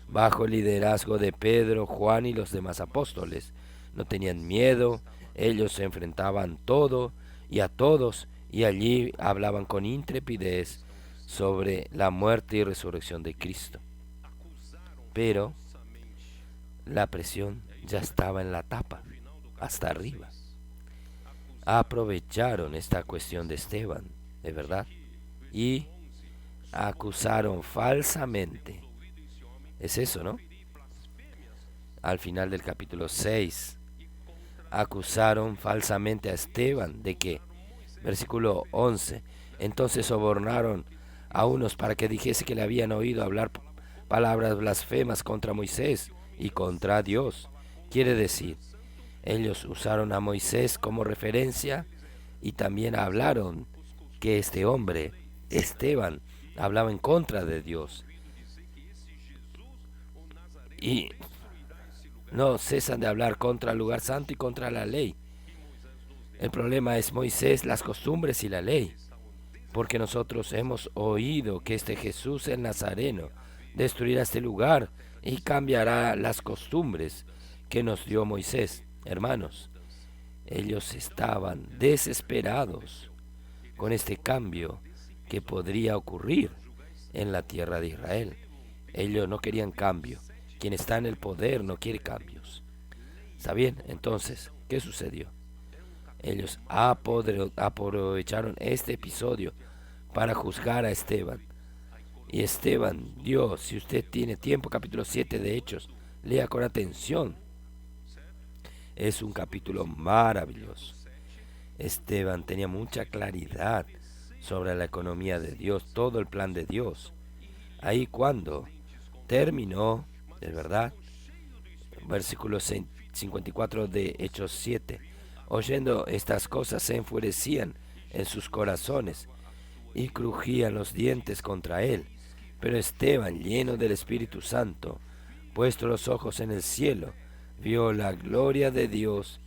bajo el liderazgo de Pedro, Juan y los demás apóstoles. No tenían miedo, ellos se enfrentaban todo y a todos, y allí hablaban con intrepidez sobre la muerte y resurrección de Cristo. Pero la presión ya estaba en la tapa, hasta arriba. Aprovecharon esta cuestión de Esteban, de verdad, y acusaron falsamente. Es eso, ¿no? Al final del capítulo 6, acusaron falsamente a Esteban de que, versículo 11, entonces sobornaron a unos para que dijese que le habían oído hablar palabras blasfemas contra Moisés y contra Dios. Quiere decir, ellos usaron a Moisés como referencia y también hablaron que este hombre, Esteban, hablaba en contra de Dios. Y no cesan de hablar contra el lugar santo y contra la ley. El problema es Moisés, las costumbres y la ley. Porque nosotros hemos oído que este Jesús el Nazareno destruirá este lugar y cambiará las costumbres que nos dio Moisés. Hermanos, ellos estaban desesperados con este cambio que podría ocurrir en la tierra de Israel. Ellos no querían cambio. Quien está en el poder no quiere cambios. ¿Está bien? Entonces, ¿qué sucedió? Ellos aprovecharon este episodio para juzgar a Esteban. Y Esteban dio, si usted tiene tiempo, capítulo 7 de Hechos, lea con atención. Es un capítulo maravilloso. Esteban tenía mucha claridad sobre la economía de Dios, todo el plan de Dios. Ahí cuando terminó, de verdad, versículo 54 de Hechos 7, oyendo estas cosas se enfurecían en sus corazones y crujían los dientes contra él. Pero Esteban, lleno del Espíritu Santo, puesto los ojos en el cielo, vio la gloria de Dios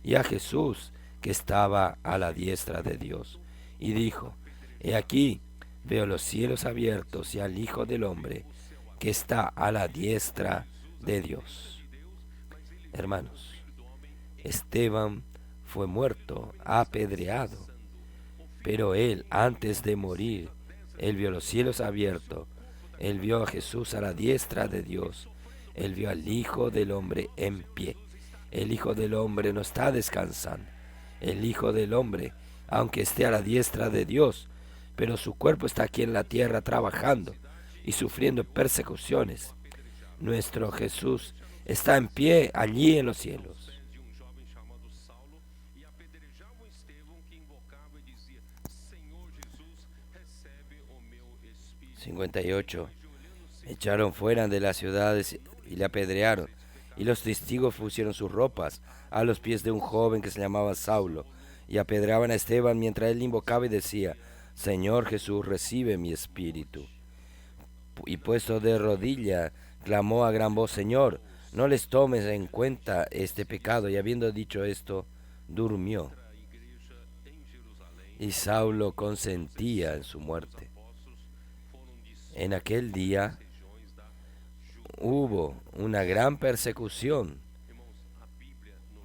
y a Jesús que estaba a la diestra de Dios, y dijo: He aquí, veo los cielos abiertos y al Hijo del Hombre que está a la diestra de Dios. Hermanos, Esteban fue muerto, apedreado, pero él, antes de morir, él vio los cielos abiertos, él vio a Jesús a la diestra de Dios, él vio al Hijo del Hombre en pie. El Hijo del Hombre no está descansando. El Hijo del Hombre, aunque esté a la diestra de Dios, pero su cuerpo está aquí en la tierra trabajando y sufriendo persecuciones. Nuestro Jesús está en pie allí en los cielos. 58. Echaron fuera de las ciudades y le apedrearon, y los testigos pusieron sus ropas a los pies de un joven que se llamaba Saulo, y apedreaban a Esteban mientras él invocaba y decía: Señor Jesús, recibe mi espíritu. Y puesto de rodilla, clamó a gran voz: Señor, no les tomes en cuenta este pecado. Y habiendo dicho esto, durmió. Y Saulo consentía en su muerte. En aquel día hubo una gran persecución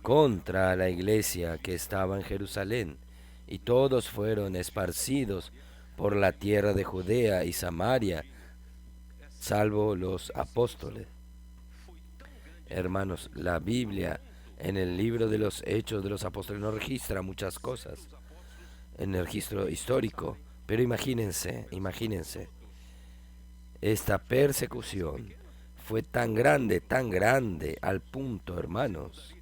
contra la iglesia que estaba en Jerusalén, y todos fueron esparcidos por la tierra de Judea y Samaria, salvo los apóstoles. Hermanos, la Biblia en el libro de los Hechos de los Apóstoles no registra muchas cosas en el registro histórico, pero imagínense, esta persecución fue tan grande, al punto, hermanos,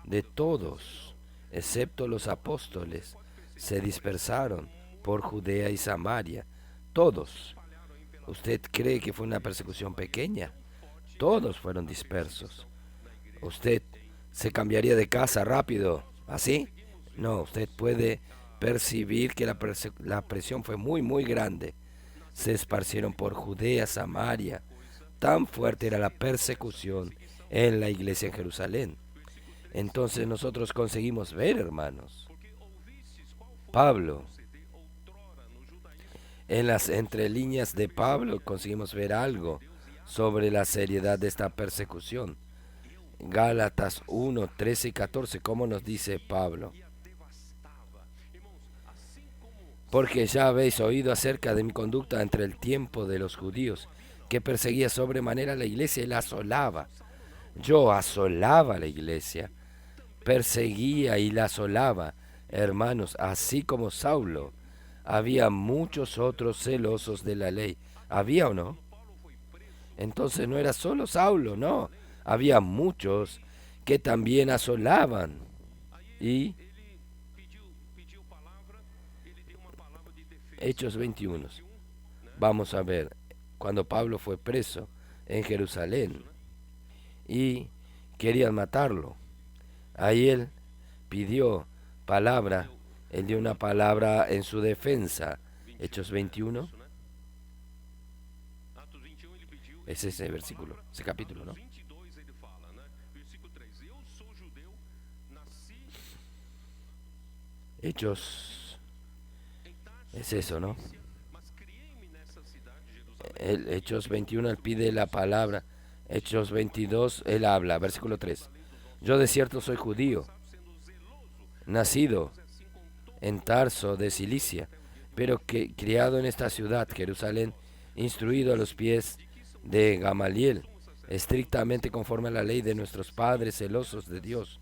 de todos, excepto los apóstoles, se dispersaron por Judea y Samaria. Todos. ¿Usted cree que fue una persecución pequeña? Todos fueron dispersos. ¿Usted se cambiaría de casa rápido, así? No, usted puede percibir que la presión fue muy grande. Se esparcieron por Judea, Samaria. Tan fuerte era la persecución en la iglesia en Jerusalén. Entonces nosotros conseguimos ver, hermanos, Pablo, en las entrelíneas de Pablo conseguimos ver algo sobre la seriedad de esta persecución. Gálatas 1, 13 y 14, ¿cómo nos dice Pablo? Porque ya habéis oído acerca de mi conducta entre el tiempo de los judíos, que perseguía sobremanera la iglesia y la asolaba. Yo asolaba la iglesia, perseguía y la asolaba. Hermanos, así como Saulo, había muchos otros celosos de la ley. ¿Había o no? Entonces no era solo Saulo, no. Había muchos que también asolaban. Y Hechos 21. Vamos a ver, cuando Pablo fue preso en Jerusalén y querían matarlo, ahí él pidió palabra, él dio una palabra en su defensa. Hechos 21. Es ese versículo, ese capítulo, ¿no? Hechos, es eso, ¿no? Hechos 21, él pide la palabra. Hechos 22, él habla, versículo 3. Yo de cierto soy judío, nacido en Tarso de Cilicia, pero que criado en esta ciudad, Jerusalén, instruido a los pies de Gamaliel, estrictamente conforme a la ley de nuestros padres, celosos de Dios,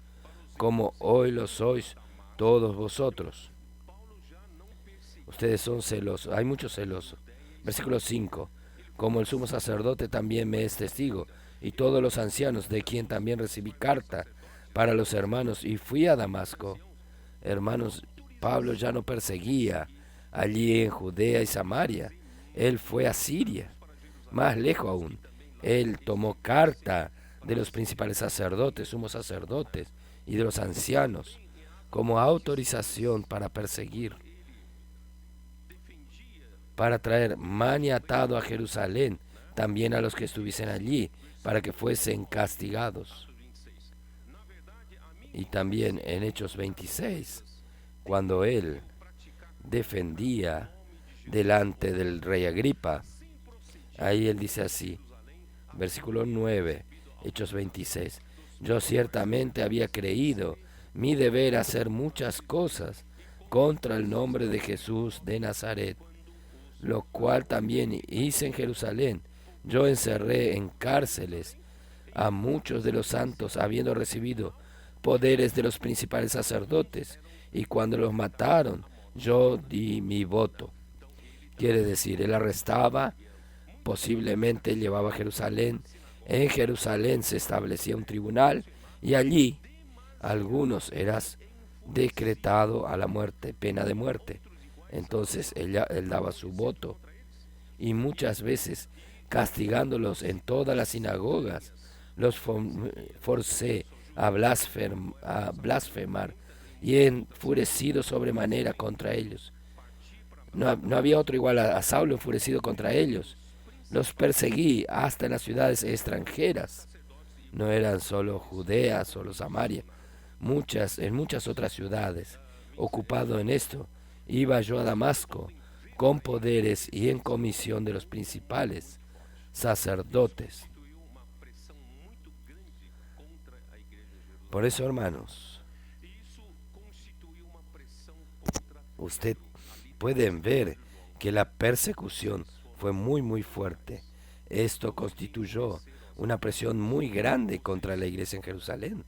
como hoy lo sois todos vosotros. Ustedes son celosos, hay muchos celosos. Versículo 5. Como el sumo sacerdote también me es testigo, y todos los ancianos, de quien también recibí carta para los hermanos, y fui a Damasco. Hermanos, Pablo ya no perseguía allí en Judea y Samaria. Él fue a Siria, más lejos aún. Él tomó carta de los principales sacerdotes, sumos sacerdotes y de los ancianos como autorización para perseguir, para traer maniatado a Jerusalén también a los que estuviesen allí, para que fuesen castigados. Y también en Hechos 26, cuando él defendía delante del rey Agripa, ahí él dice así, versículo 9, Hechos 26, yo ciertamente había creído mi deber hacer muchas cosas contra el nombre de Jesús de Nazaret, lo cual también hice en Jerusalén. Yo encerré en cárceles a muchos de los santos, habiendo recibido poderes de los principales sacerdotes, y cuando los mataron, yo di mi voto. Quiere decir, él arrestaba, posiblemente llevaba a Jerusalén. En Jerusalén se establecía un tribunal y allí algunos eras decretado a la muerte, pena de muerte. Entonces él daba su voto y muchas veces castigándolos en todas las sinagogas, los forcé a blasfemar y enfurecido sobremanera contra ellos. No había otro igual a Saulo enfurecido contra ellos. Los perseguí hasta en las ciudades extranjeras. No eran solo Judea, solo Samaria, en muchas otras ciudades. Ocupado en esto, iba yo a Damasco con poderes y en comisión de los principales sacerdotes. Por eso, hermanos, usted pueden ver que la persecución fue muy fuerte. Esto constituyó una presión muy grande contra la iglesia en Jerusalén.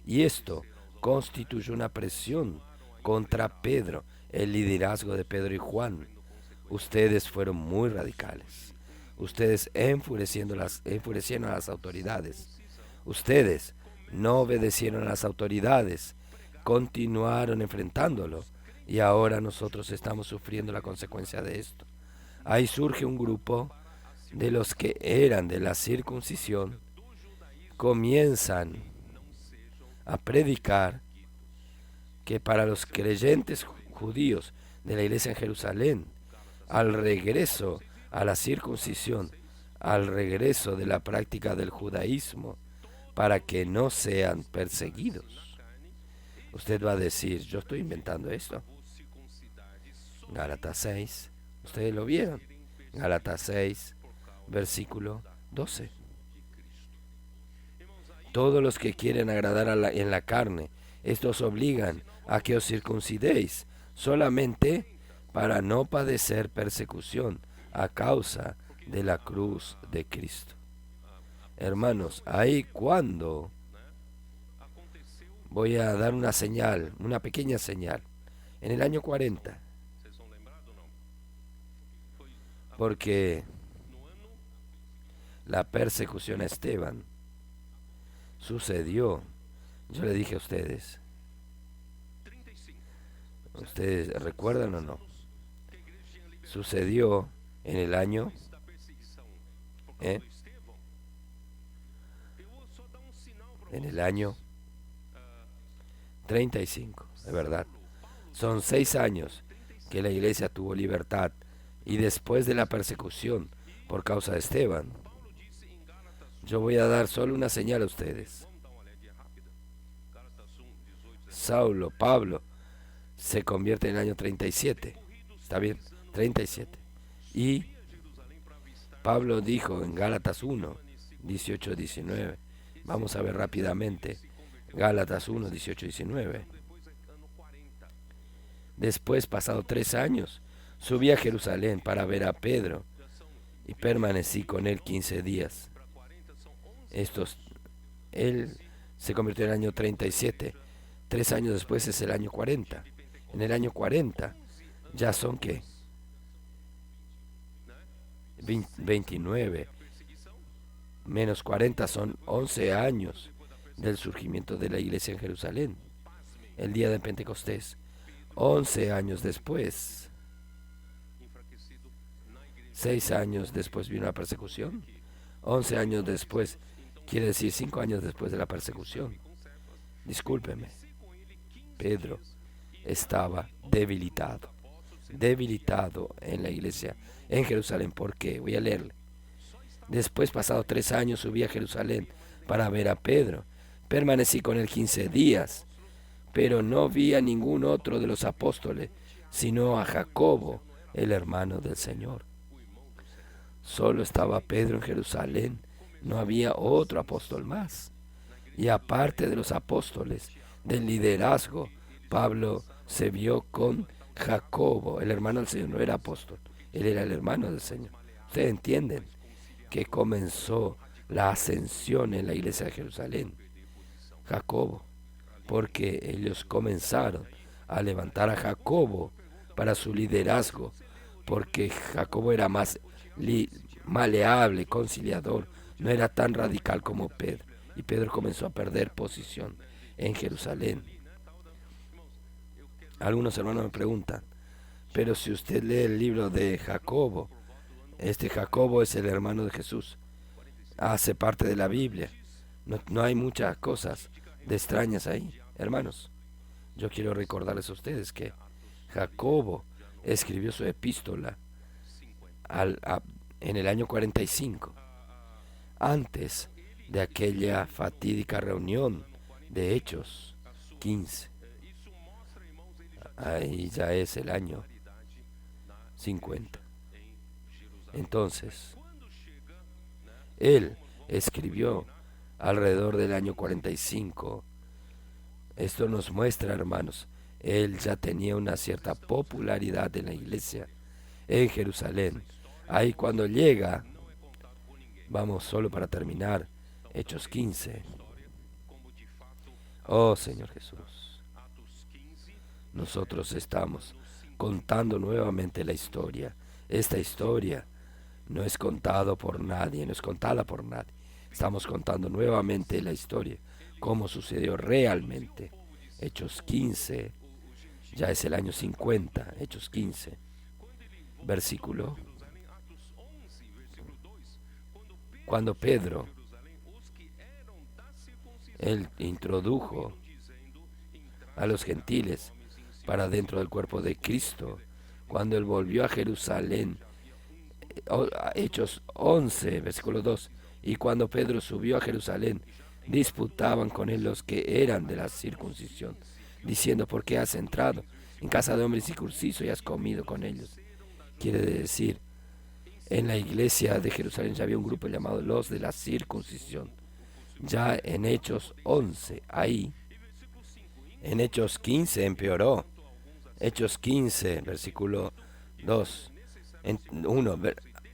Y esto constituyó una presión contra Pedro, el liderazgo de Pedro y Juan. Ustedes fueron muy radicales. Ustedes enfurecieron a las autoridades. Ustedes no obedecieron a las autoridades, continuaron enfrentándolo y ahora nosotros estamos sufriendo la consecuencia de esto. Ahí surge un grupo de los que eran de la circuncisión, comienzan a predicar que para los creyentes judíos de la iglesia en Jerusalén, al regreso a la circuncisión, al regreso de la práctica del judaísmo, para que no sean perseguidos. Usted va a decir, yo estoy inventando esto. Gálatas 6, ustedes lo vieron. Gálatas 6, versículo 12. Todos los que quieren agradar en la carne, estos obligan a que os circuncidéis, solamente para no padecer persecución a causa de la cruz de Cristo. Hermanos, ahí cuando voy a dar una señal, una pequeña señal, en el año 40, porque la persecución a Esteban sucedió, yo le dije a ustedes recuerdan o no, sucedió en el año en el año 35, es verdad. Son 6 años que la iglesia tuvo libertad y después de la persecución por causa de Esteban, yo voy a dar solo una señal a ustedes. Pablo, se convierte en el año 37. ¿Está bien? 37. Y Pablo dijo en Gálatas 1, 18, 19. Vamos a ver rápidamente. Gálatas 1, 18, 19. Después, pasado 3 años, subí a Jerusalén para ver a Pedro y permanecí con él 15 días. Él se convirtió en el año 37. 3 años después es el año 40. En el año 40 ya son ¿qué? 29 menos 40 son 11 años del surgimiento de la iglesia en Jerusalén. El día de Pentecostés. 11 años después. 6 años después vino la persecución. 11 años después, quiere decir 5 años después de la persecución. Discúlpeme. Pedro estaba debilitado en la iglesia en Jerusalén. ¿Por qué? Voy a leerle. Después, pasado 3 años, subí a Jerusalén para ver a Pedro. Permanecí con él 15 días, pero no vi a ningún otro de los apóstoles, sino a Jacobo, el hermano del Señor. Solo estaba Pedro en Jerusalén, no había otro apóstol más. Y aparte de los apóstoles, del liderazgo, Pablo se vio con Jacobo, el hermano del Señor. No era apóstol, él era el hermano del Señor. Ustedes entienden que comenzó la ascensión en la iglesia de Jerusalén. Jacobo, porque ellos comenzaron a levantar a Jacobo para su liderazgo, porque Jacobo era más maleable, conciliador, no era tan radical como Pedro. Y Pedro comenzó a perder posición en Jerusalén. Algunos hermanos me preguntan, pero si usted lee el libro de Jacobo, este Jacobo es el hermano de Jesús, hace parte de la Biblia. No hay muchas cosas de extrañas ahí, hermanos. Yo quiero recordarles a ustedes que Jacobo escribió su epístola en el año 45, antes de aquella fatídica reunión de Hechos 15. Ahí ya es el año 50. Entonces, él escribió alrededor del año 45. Esto nos muestra, hermanos, él ya tenía una cierta popularidad en la iglesia en Jerusalén. Ahí cuando llega, vamos solo para terminar, Hechos 15. Oh Señor Jesús, nosotros estamos contando nuevamente la historia. Esta historia no es contada por nadie, no es contada por nadie. Estamos contando nuevamente la historia, cómo sucedió realmente. Hechos 15, ya es el año 50, Hechos 15, versículo. Cuando Pedro, él introdujo a los gentiles para dentro del cuerpo de Cristo, cuando él volvió a Jerusalén, Hechos 11, versículo 2, y cuando Pedro subió a Jerusalén, disputaban con él los que eran de la circuncisión, diciendo, ¿por qué has entrado en casa de hombres circuncisos y has comido con ellos? Quiere decir, en la iglesia de Jerusalén ya había un grupo llamado los de la circuncisión. Ya en Hechos 11, ahí, en Hechos 15 empeoró. Hechos 15, versículo 2, 1.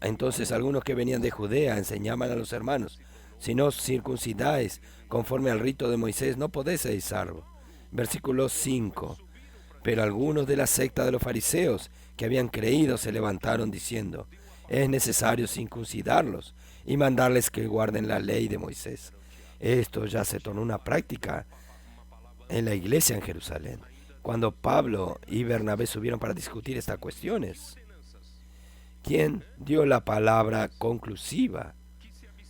Entonces algunos que venían de Judea enseñaban a los hermanos, si no os circuncidáis conforme al rito de Moisés, no podéis ser salvos. Versículo 5. Pero algunos de la secta de los fariseos que habían creído se levantaron diciendo, es necesario circuncidarlos y mandarles que guarden la ley de Moisés. Esto ya se tornó una práctica en la iglesia en Jerusalén, cuando Pablo y Bernabé subieron para discutir estas cuestiones. ¿Quién dio la palabra conclusiva?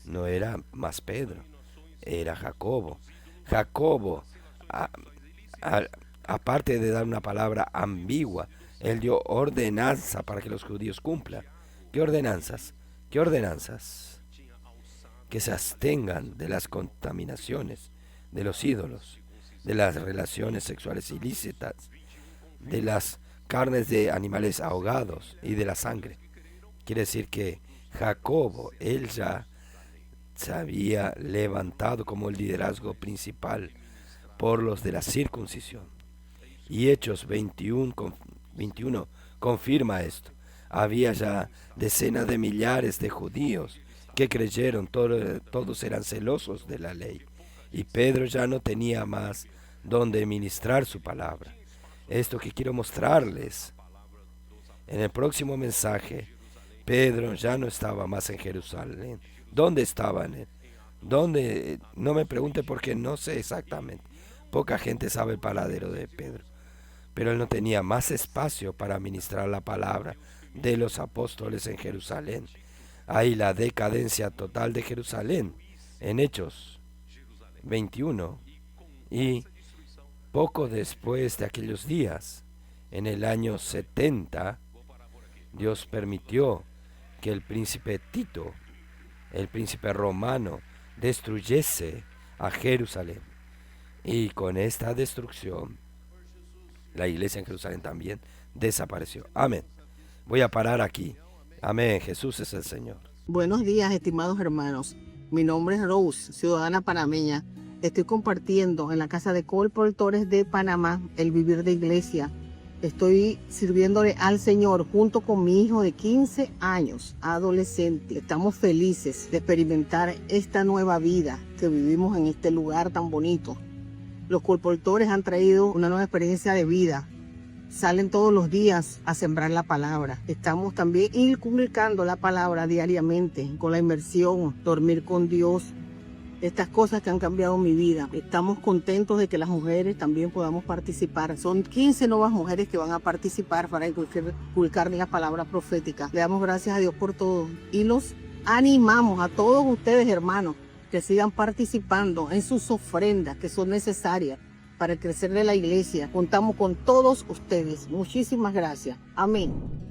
No era más Pedro, era Jacobo. Jacobo, aparte de dar una palabra ambigua, él dio ordenanza para que los judíos cumplan. ¿Qué ordenanzas? ¿Qué ordenanzas? Que se abstengan de las contaminaciones, de los ídolos, de las relaciones sexuales ilícitas, de las carnes de animales ahogados y de la sangre. Quiere decir que Jacobo, él ya se había levantado como el liderazgo principal por los de la circuncisión. Y Hechos 21 confirma esto. Había ya decenas de millares de judíos que creyeron, todos eran celosos de la ley. Y Pedro ya no tenía más donde ministrar su palabra. Esto que quiero mostrarles en el próximo mensaje, Pedro ya no estaba más en Jerusalén. ¿Dónde estaba él? ¿Dónde? No me pregunte porque no sé exactamente. Poca gente sabe el paradero de Pedro. Pero él no tenía más espacio para ministrar la palabra de los apóstoles en Jerusalén. Hay la decadencia total de Jerusalén en Hechos 21. Y poco después de aquellos días, en el año 70, Dios permitió que el príncipe Tito, el príncipe romano, destruyese a Jerusalén. Y con esta destrucción, la iglesia en Jerusalén también desapareció. Amén. Voy a parar aquí. Amén. Jesús es el Señor. Buenos días, estimados hermanos. Mi nombre es Rose, ciudadana panameña. Estoy compartiendo en la casa de Colportores de Panamá el vivir de iglesia. Estoy sirviéndole al Señor junto con mi hijo de 15 años, adolescente. Estamos felices de experimentar esta nueva vida que vivimos en este lugar tan bonito. Los colportores han traído una nueva experiencia de vida salen todos los días a sembrar la palabra. Estamos también inculcando la palabra diariamente con la inmersión, dormir con Dios. Estas cosas que han cambiado mi vida. Estamos contentos de que las mujeres también podamos participar. Son 15 nuevas mujeres que van a participar para inculcar la palabra profética. Le damos gracias a Dios por todo y los animamos a todos ustedes, hermanos, que sigan participando en sus ofrendas que son necesarias para el crecer de la iglesia. Contamos con todos ustedes. Muchísimas gracias. Amén.